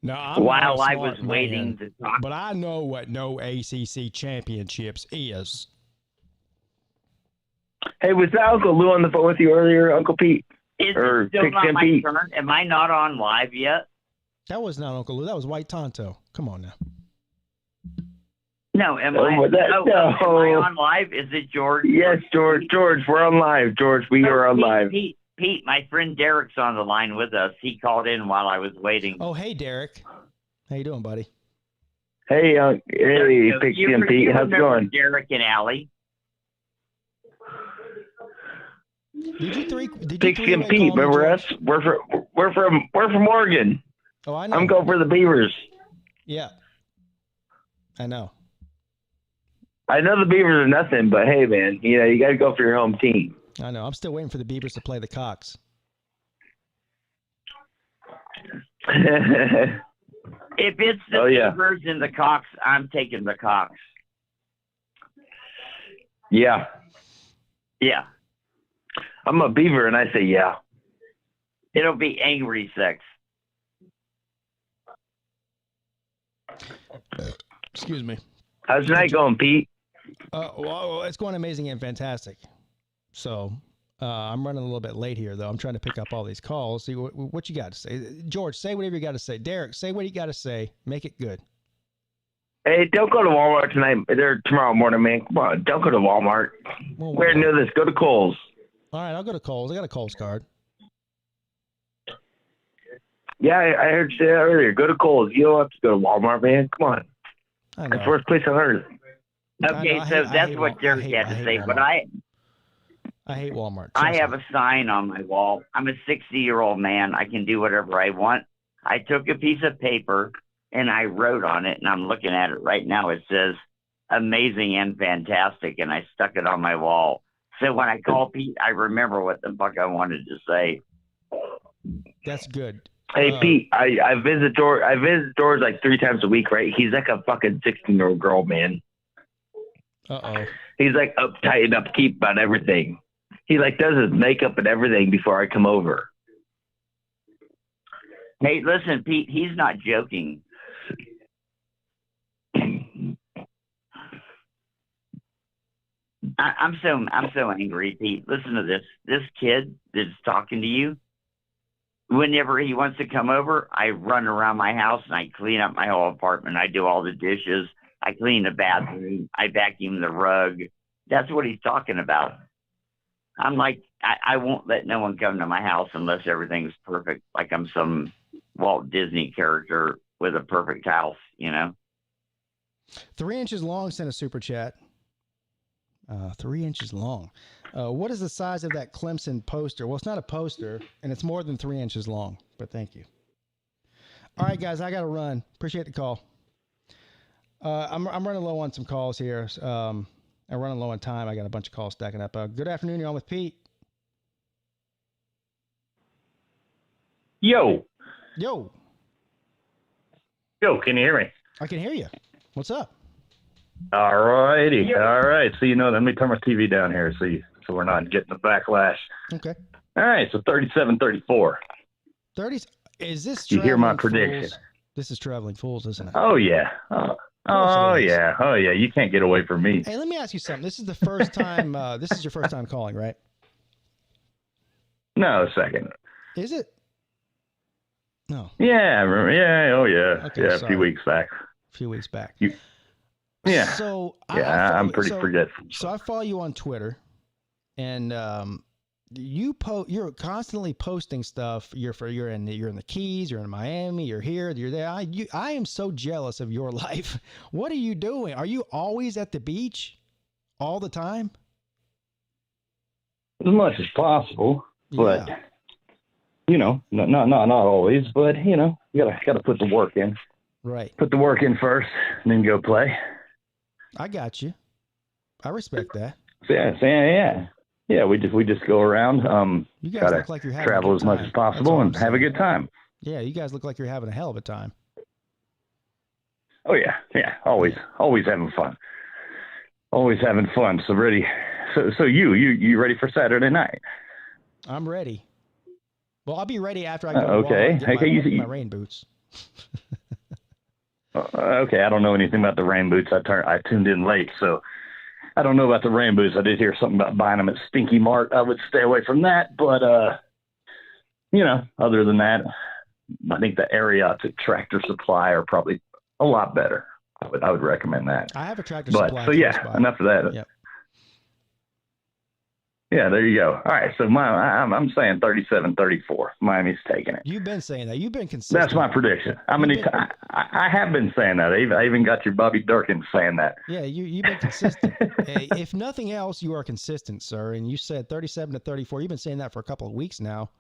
No, While I was waiting to talk. But I know what no ACC championships is. Hey, was that Uncle Lou on the phone with you earlier, Uncle Pete? Is it still not my Pete? turn? Am I not on live yet? That was not Uncle Lou. That was White Tonto. Come on now. No, am I on live? Is it George? Yes, George. George, we're on live. George, we are on live. Pete, my friend Derek's on the line with us. He called in while I was waiting. Oh, hey, Derek. How you doing, buddy? Hey, Pixie and Pete. How's it going? Derek and Allie. Pixie and Pete, remember us? We're from Oregon. Oh, I know. I'm going for the Beavers. Yeah, I know. I know the Beavers are nothing, but hey, man, you got to go for your home team. I know. I'm still waiting for the Beavers to play the Cocks. If it's the Beavers and the Cocks, I'm taking the Cocks. Yeah. Yeah. I'm a Beaver, and I say yeah. It'll be angry sex. Excuse me. How's your night going, Pete? Well, it's going amazing and fantastic. So I'm running a little bit late here, though. I'm trying to pick up all these calls. See what you got to say. George, say whatever you got to say. Derek, say what you got to say. Make it good. Hey, don't go to Walmart tonight. They're tomorrow morning, man. Come on, don't go to Walmart. Well, We already know this. Go to Kohl's. All right, I'll go to Kohl's. I got a Kohl's card. Yeah, I heard you say that earlier. Go to Kohl's. You don't have to go to Walmart, man. Come on. I know. That's the worst place on earth. Okay, I so hate- I that's hate what Walmart. Derek I hate- had I to hate say. Walmart. But I hate Walmart. I Trust have me. a sign on my wall. I'm a 60-year-old man. I can do whatever I want. I took a piece of paper and I wrote on it, and I'm looking at it right now. It says amazing and fantastic, and I stuck it on my wall. So when I call Pete, I remember what the fuck I wanted to say. That's good. Hey, Pete, I visit George like 3 times a week, right? He's like a fucking 16-year-old girl, man. Uh-oh. He's like uptight and upkeep about everything. He like does his makeup and everything before I come over. Hey, listen, Pete, he's not joking. I'm so angry, Pete. Listen to this. This kid that's talking to you, whenever he wants to come over, I run around my house and I clean up my whole apartment. I do all the dishes. I clean the bathroom. I vacuum the rug. That's what he's talking about. I'm like, I won't let no one come to my house unless everything's perfect, like I'm some Walt Disney character with a perfect house, you know? 3 inches long sent a super chat. 3 inches long. What is the size of that Clemson poster? Well, it's not a poster, and it's more than 3 inches long, but thank you. All right, guys, I got to run. Appreciate the call. I'm running low on some calls here. I'm running low on time. I got a bunch of calls stacking up. Good afternoon. You're on with Pete. Yo, Yo, can you hear me? I can hear you. What's up? All righty. All right. So, let me turn my TV down here so we're not getting the backlash. Okay. All right. So 37-34. 30. Is this You hear my Traveling prediction? Fools? This is Traveling Fools, isn't it? Oh, yeah. Oh, yeah. Oh, yeah. You can't get away from me. Hey, let me ask you something. This is the first time. This is your first time calling, right? No, second. Is it? No. Yeah. Yeah. Oh, yeah. Okay, yeah. A sorry. few weeks back. A few weeks back. Yeah. So I'm pretty forgetful. So I follow you on Twitter, and you're constantly posting stuff. You're in the Keys. You're in Miami. You're here. You're there. I am so jealous of your life. What are you doing? Are you always at the beach, all the time? As much as possible, but not always. But you gotta put the work in. Right. Put the work in first, and then go play. I got you. I respect that. Yeah. We just go around. You guys Gotta look like you're having travel a as good much time. as That's all possible I'm and have a saying. good time. Yeah, you guys look like you're having a hell of a time. Oh yeah. Always having fun. Always having fun. So ready. So you ready for Saturday night? I'm ready. Well, I'll be ready after I go to okay. Walmart and get Okay. my rain boots. Okay, I don't know anything about the rain boots. I tuned in late, so I don't know about the rain boots. I did hear something about buying them at Stinky Mart. I would stay away from that, but other than that, I think the Ariats at Tractor Supply are probably a lot better. I would recommend that. I have a Tractor But Supply. so close yeah, by. enough of that. Yep. Yeah, there you go. All right, so I'm saying 37-34. Miami's taking it. You've been saying that. You've been consistent. That's my prediction. I have been saying that. I even got your Bobby Durkin saying that. Yeah, you've been consistent. Hey, if nothing else, you are consistent, sir. And you said 37-34. You've been saying that for a couple of weeks now.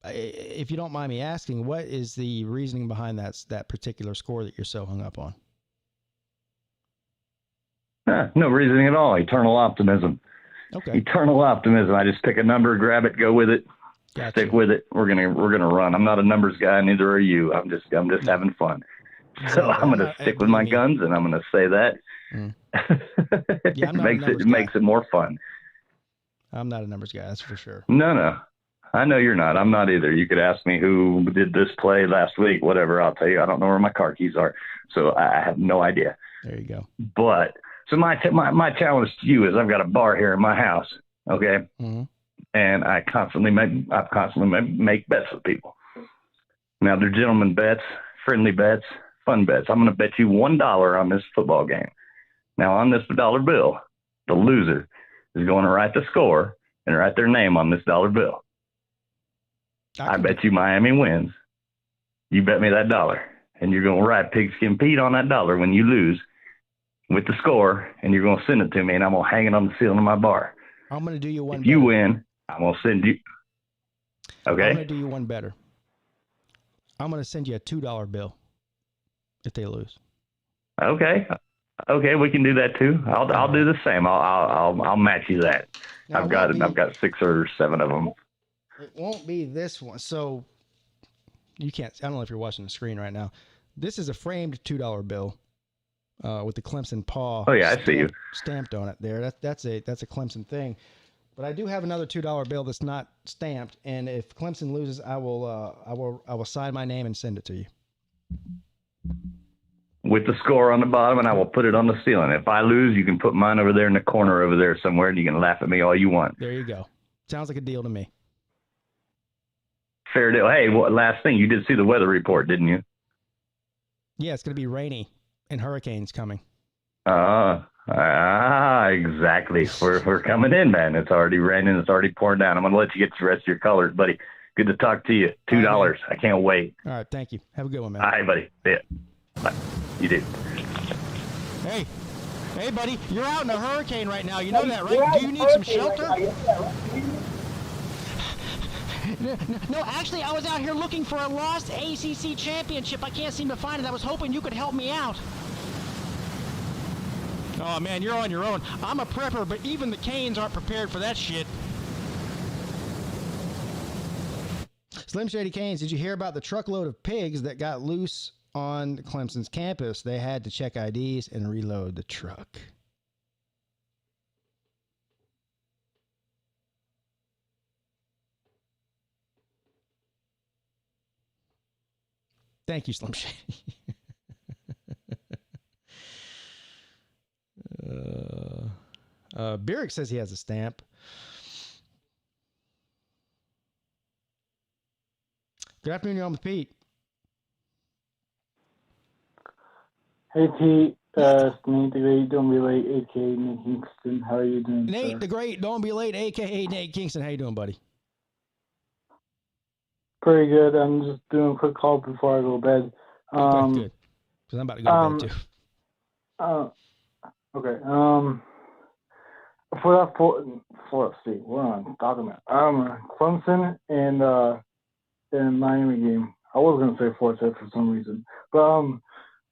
If you don't mind me asking, what is the reasoning behind that particular score that you're so hung up on? No reasoning at all. Eternal optimism. Okay. Eternal optimism. I just pick a number, grab it, go with it, stick with it. We're gonna run. I'm not a numbers guy, neither are you. I'm just having fun. So I'm gonna stick with my guns, and I'm gonna say that. It makes it more fun. I'm not a numbers guy, that's for sure. No. I know you're not. I'm not either. You could ask me who did this play last week, whatever. I'll tell you. I don't know where my car keys are, so I have no idea. There you go. But So my challenge to you is I've got a bar here in my house, okay? Mm-hmm. And I constantly make bets with people. Now they're gentlemen bets, friendly bets, fun bets. I'm going to bet you $1 on this football game. Now on this dollar bill, the loser is going to write the score and write their name on this dollar bill. I bet you Miami wins. You bet me that $1, and you're going to write Pigskin Pete on that $1 when you lose with the score, and you're going to send it to me, and I'm going to hang it on the ceiling of my bar. I'm going to do you one If better. you win, I'm going to send you. Okay? I'm going to do you one better. I'm going to send you a $2 bill if they lose. Okay. Okay, we can do that too. I'll do the same. I'll match you that. Now, I've got 6 or 7 of them. It won't be this one. So you can't. I don't know if you're watching the screen right now. This is a framed $2 bill with the Clemson paw. Oh yeah, I see you. Stamped on it there. That's a Clemson thing. But I do have another $2 bill that's not stamped, and if Clemson loses, I will sign my name and send it to you. With the score on the bottom, and I will put it on the ceiling. If I lose, you can put mine over there in the corner over there somewhere, and you can laugh at me all you want. There you go. Sounds like a deal to me. Fair deal. Hey, last thing, you did see the weather report, didn't you? Yeah, it's going to be rainy and hurricanes coming. Exactly. We're coming in, man. It's already raining. It's already pouring down. I'm going to let you get the rest of your colors, buddy. Good to talk to you. $2. I can't wait. All right, thank you. Have a good one, man. All right, buddy. See ya. Bye. You do. Hey, buddy, you're out in a hurricane right now. You know that, right? Do you need some shelter? No, actually, I was out here looking for a lost ACC championship. I can't seem to find it. I was hoping you could help me out. Oh, man, you're on your own. I'm a prepper, but even the Canes aren't prepared for that shit. Slim Shady Canes, did you hear about the truckload of pigs that got loose on Clemson's campus? They had to check IDs and reload the truck. Thank you, Slim Shady. Birick says he has a stamp. Good afternoon, you're on with Pete. Hey, Pete. It's Nate the Great, Don't Be Late, a.k.a. Nate Kingston. How are you doing, Nate sir? the Great, Don't Be Late, a.k.a. Nate Kingston. How you doing, buddy? Pretty good. I'm just doing a quick call before I go to bed. Okay, good. Because I'm about to go to bed, too. Okay. Let's see. What am I talking about? Clemson and Miami game. I was going to say Forsyth for some reason. But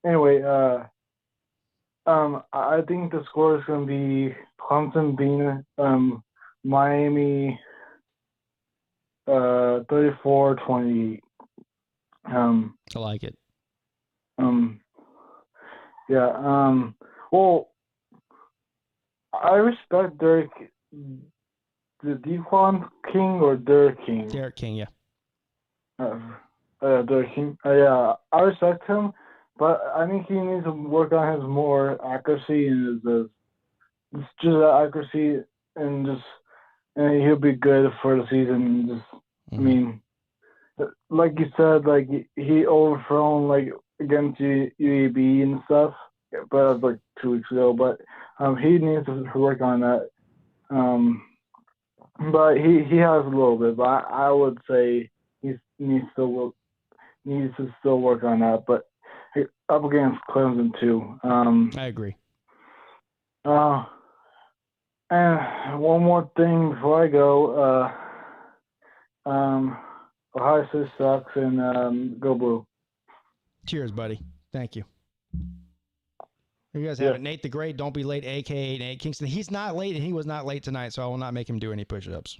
anyway, I think the score is going to be Clemson beating Miami 34-28. I like it. Yeah. Well, I respect Derek, the Dequan King or Derek King. Derek King, yeah. Derek King. Yeah, I respect him, but I think he needs to work on his more accuracy and just accuracy and he'll be good for the season. I mean, like you said, like he overthrown like against UAB and stuff, but that was like 2 weeks ago. But he needs to work on that. But he has a little bit. But I would say he needs to still work on that. But up against Clemson too. I agree. And one more thing before I go. Ohio State sucks and go blue. Cheers, buddy. Thank you. You guys have it. Nate the Great, Don't Be Late, a.k.a. Nate Kingston. He's not late, and he was not late tonight, so I will not make him do any push-ups.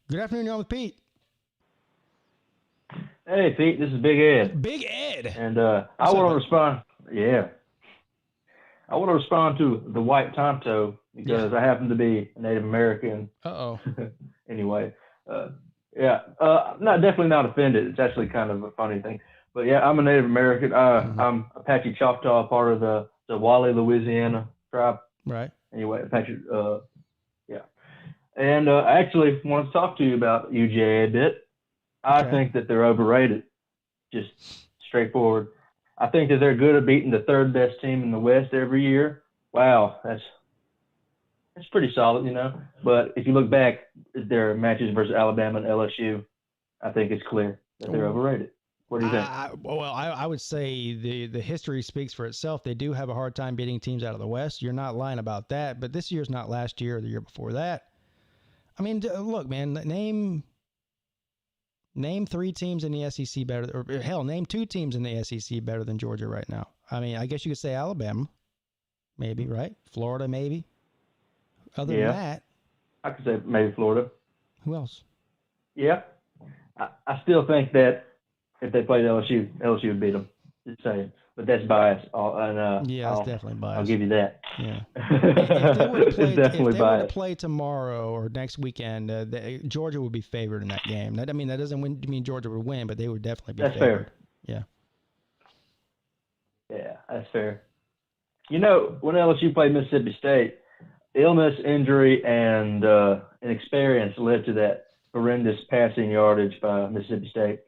Good afternoon, you're on with Pete. Hey, Pete, this is Big Ed. Big Ed. And I want to respond. Yeah. I want to respond to the white Tonto because I happen to be Native American. Uh-oh. Anyway, definitely not offended. It's actually kind of a funny thing. But yeah, I'm a Native American. I'm Apache Choctaw, part of the Wally, Louisiana tribe. Right. Anyway, Apache. Yeah. And I actually want to talk to you about UGA a bit. I think that they're overrated. Just straightforward. I think that they're good at beating the third best team in the West every year. Wow, that's pretty solid, you know. But if you look back at their matches versus Alabama and LSU, I think it's clear that they're overrated. What do you think? I would say the history speaks for itself. They do have a hard time beating teams out of the West. You're not lying about that. But this year's not last year or the year before that. I mean, look, man, name 3 teams in the SEC better, or hell, name 2 teams in the SEC better than Georgia right now. I mean, I guess you could say Alabama, maybe, right? Florida, maybe. Other than that, I could say maybe Florida. Who else? Yeah, I still think that if they played LSU would beat them. Just saying, but that's bias. It's definitely bias. I'll give you that. Yeah. If they were to play tomorrow or next weekend, Georgia would be favored in that game. That doesn't mean Georgia would win, but they would definitely be favored. Fair. Yeah, that's fair. You know, when LSU played Mississippi State, illness, injury, and inexperience led to that horrendous passing yardage by Mississippi State.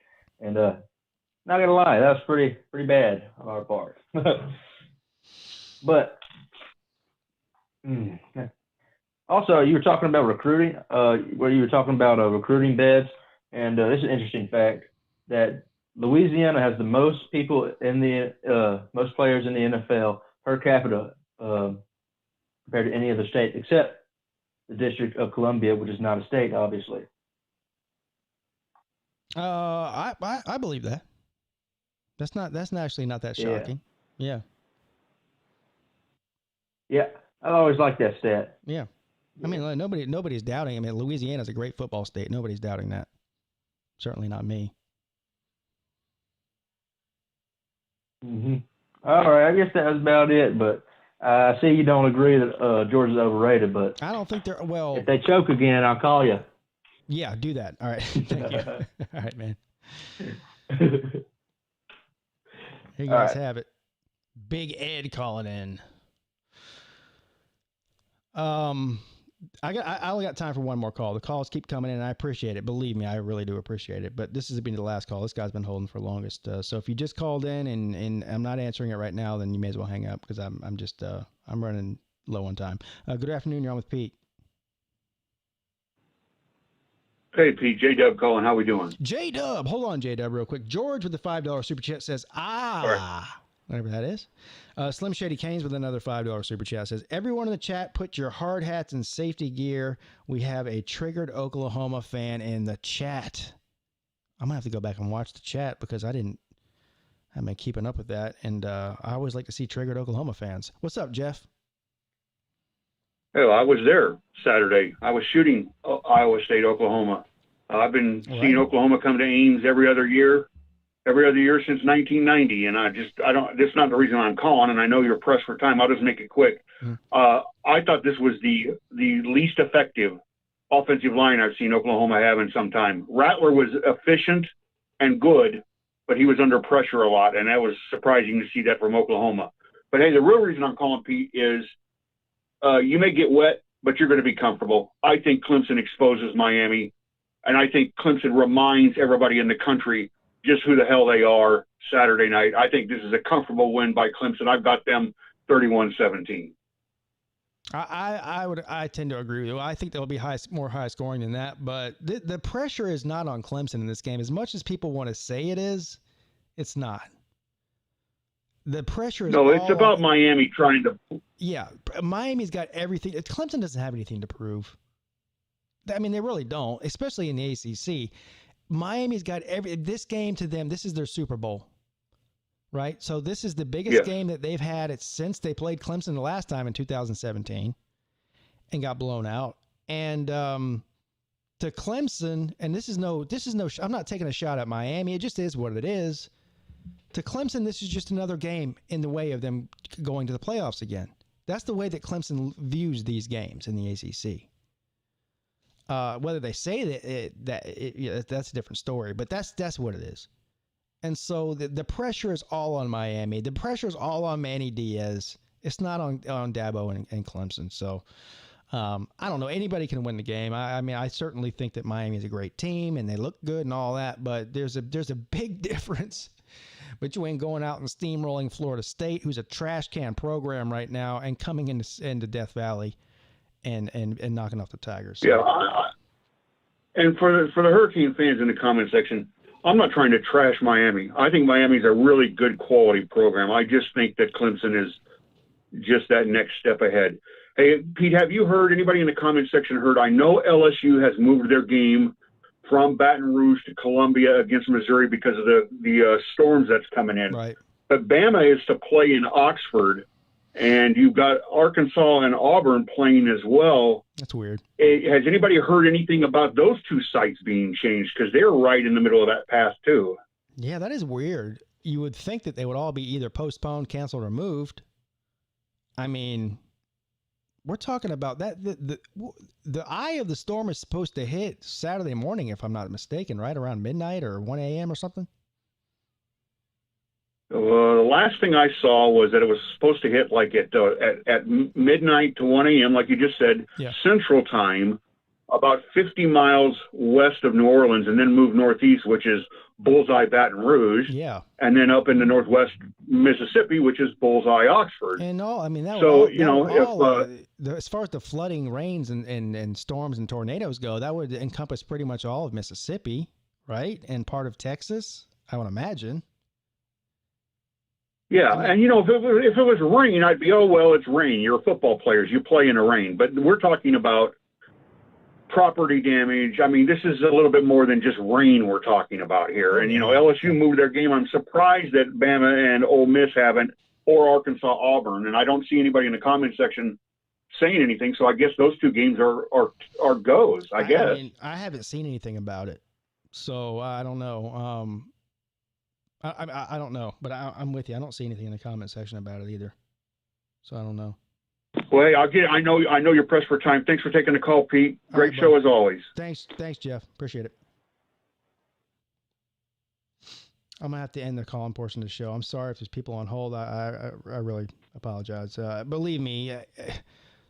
And not gonna lie, that was pretty bad on our part. But also, you were talking about recruiting. Where you were talking about recruiting beds, and this is an interesting fact that Louisiana has the most people in the most players in the NFL per capita compared to any other state, except the District of Columbia, which is not a state, obviously. I believe that. That's actually not that shocking. Yeah. Yeah, I always like that stat. Yeah. I mean, nobody's doubting. I mean, Louisiana's a great football state. Nobody's doubting that. Certainly not me. All right, I guess that was about it. But I see you don't agree that Georgia's overrated. But I don't think they're well. If they choke again, I'll call you. Yeah, do that. All right. Thank you. All right, man. Here you guys have it. Big Ed calling in. I only got time for one more call. The calls keep coming in, and I appreciate it. Believe me, I really do appreciate it. But this has been the last call. This guy's been holding for longest. So if you just called in and I'm not answering it right now, then you may as well hang up because I'm running low on time. Good afternoon. You're on with Pete. Hey, Pete. J-Dub calling. How we doing? J-Dub. Hold on, J-Dub, real quick. George with the $5 super chat says, whatever that is. Slim Shady Canes with another $5 super chat says, everyone in the chat, put your hard hats and safety gear. We have a triggered Oklahoma fan in the chat. I'm going to have to go back and watch the chat because I haven't been keeping up with that. And I always like to see triggered Oklahoma fans. What's up, Jeff? Oh, I was there Saturday. I was shooting Iowa State, Oklahoma. I've been seeing Oklahoma come to Ames every other year since 1990. And that's not the reason I'm calling. And I know you're pressed for time. I'll just make it quick. I thought this was the least effective offensive line I've seen Oklahoma have in some time. Rattler was efficient and good, but he was under pressure a lot. And that was surprising to see that from Oklahoma. But hey, the real reason I'm calling, Pete, is you may get wet, but you're going to be comfortable. I think Clemson exposes Miami, and I think Clemson reminds everybody in the country just who the hell they are Saturday night. I think this is a comfortable win by Clemson. I've got them 31-17. I tend to agree with you. I think there'll be more high scoring than that, but the pressure is not on Clemson in this game. As much as people want to say it is, it's not. The pressure is it's about Miami trying to. Yeah, Miami's got everything. Clemson doesn't have anything to prove. I mean, they really don't, especially in the ACC. Miami's got this game to them. This is their Super Bowl, right? So this is the biggest game that they've had since they played Clemson the last time in 2017 and got blown out. And to Clemson, and this is no. I'm not taking a shot at Miami. It just is what it is. To Clemson, this is just another game in the way of them going to the playoffs again. That's the way that Clemson views these games in the ACC. Whether they say that's a different story, but that's what it is. And so the pressure is all on Miami. The pressure is all on Manny Diaz. It's not on Dabo and Clemson. So I don't know. Anybody can win the game. I mean, I certainly think that Miami is a great team and they look good and all that. But there's a big difference between going out and steamrolling Florida State, who's a trash can program right now, and coming into Death Valley and knocking off the Tigers. Yeah. And for the Hurricane fans in the comment section, I'm not trying to trash Miami. I think Miami's a really good quality program. I just think that Clemson is just that next step ahead. Hey, Pete, have you heard, anybody in the comment section heard, I know LSU has moved their game from Baton Rouge to Columbia against Missouri because of the storms that's coming in. Right. But Bama is to play in Oxford, and you've got Arkansas and Auburn playing as well. That's weird. Has anybody heard anything about those two sites being changed? Because they're right in the middle of that path, too. Yeah, that is weird. You would think that they would all be either postponed, canceled, or moved. I mean, we're talking about that. The eye of the storm is supposed to hit Saturday morning, if I'm not mistaken, right around midnight or 1 a.m. or something. The last thing I saw was that it was supposed to hit like at midnight to 1 a.m., like you just said, Central Time, about 50 miles west of New Orleans, and then move northeast, which is Bullseye Baton Rouge. Yeah. And then up into northwest Mississippi, which is Bullseye Oxford. And I mean, that so, as far as the flooding, rains, and storms and tornadoes go, that would encompass pretty much all of Mississippi, right? And part of Texas, I would imagine. Yeah, and if it was rain, I'd be, oh, well, it's rain. You're football players. You play in the rain. But we're talking about property damage. I mean, this is a little bit more than just rain we're talking about here. And, LSU moved their game. I'm surprised that Bama and Ole Miss haven't, or Arkansas, Auburn. And I don't see anybody in the comment section saying anything. So I guess those two games are goes, I guess. I mean, I haven't seen anything about it. So I don't know. I don't know, but I'm with you. I don't see anything in the comment section about it either. So I don't know. Well, I know you're pressed for time. Thanks for taking the call, Pete. Great show as always. Thanks, Jeff. Appreciate it. I'm gonna have to end the calling portion of the show. I'm sorry if there's people on hold. I really apologize. Believe me,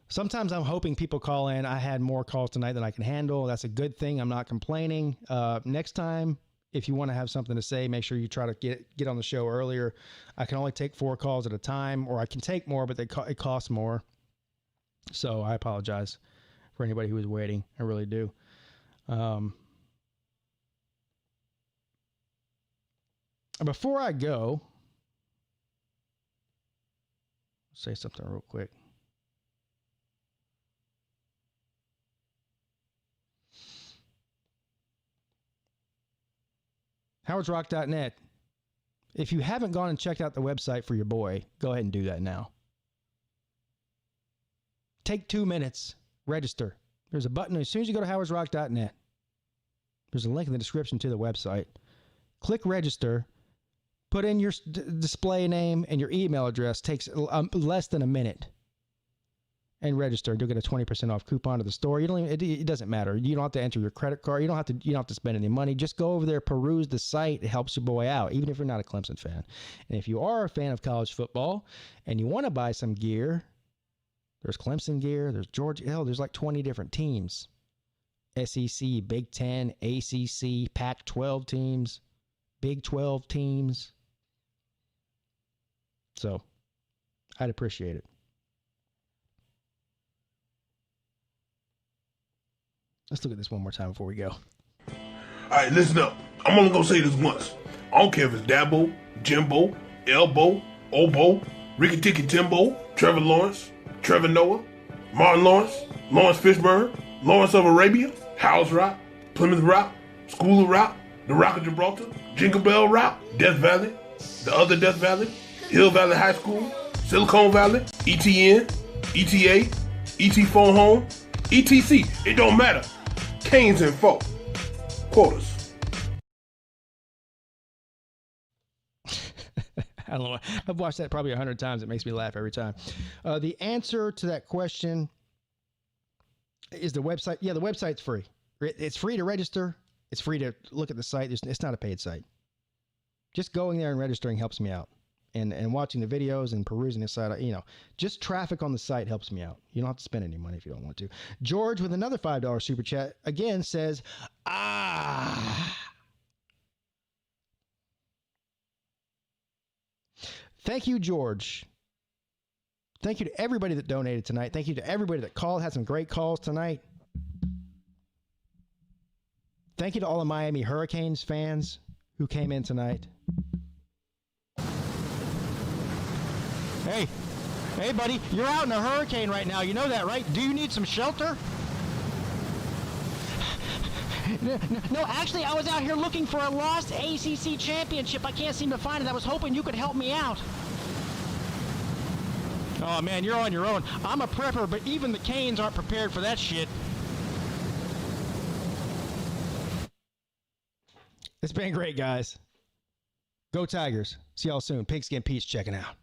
sometimes I'm hoping people call in. I had more calls tonight than I can handle. That's a good thing. I'm not complaining. Next time, if you want to have something to say, make sure you try to get on the show earlier. I can only take 4 calls at a time, or I can take more, but it costs more. So I apologize for anybody who was waiting. I really do. Before I go, say something real quick. HowardsRock.net. If you haven't gone and checked out the website for your boy, go ahead and do that now. Take 2 minutes. Register. There's a button as soon as you go to HowardsRock.net. There's a link in the description to the website. Click register. Put in your display name and your email address. Takes less than a minute. And register. You'll get a 20% off coupon to the store. You don't even, it doesn't matter. You don't have to enter your credit card. You don't have to spend any money. Just go over there, peruse the site. It helps your boy out, even if you're not a Clemson fan. And if you are a fan of college football and you want to buy some gear, there's Clemson gear. There's Georgia. Hell, there's like 20 different teams. SEC, Big Ten, ACC, Pac-12 teams, Big 12 teams. So I'd appreciate it. Let's look at this one more time before we go. All right, listen up. I'm only going to say this once. I don't care if it's Dabo, Jimbo, Elbow, Obo, Ricky Ticky Timbo, Trevor Lawrence, Trevor Noah, Martin Lawrence, Lawrence Fishburne, Lawrence of Arabia, House Rock, Plymouth Rock, School of Rock, The Rock of Gibraltar, Jingle Bell Rock, Death Valley, the other Death Valley, Hill Valley High School, Silicon Valley, ETN, ETA, ET Phone Home, ETC. It don't matter. Canes and folk. Quotas. I don't know. I've watched that probably 100 times. It makes me laugh every time. The answer to that question is the website. Yeah, the website's free. It's free to register. It's free to look at the site. It's not a paid site. Just going there and registering helps me out. And watching the videos and perusing the site, just traffic on the site helps me out. You don't have to spend any money if you don't want to. George with another $5 super chat again says, Thank you, George. Thank you to everybody that donated tonight. Thank you to everybody that called. Had some great calls tonight. Thank you to all the Miami Hurricanes fans who came in tonight. Hey, buddy, you're out in a hurricane right now. You know that, right? Do you need some shelter? No, actually, I was out here looking for a lost ACC championship. I can't seem to find it. I was hoping you could help me out. Oh, man, you're on your own. I'm a prepper, but even the Canes aren't prepared for that shit. It's been great, guys. Go Tigers. See y'all soon. Pigskin Pete's checking out.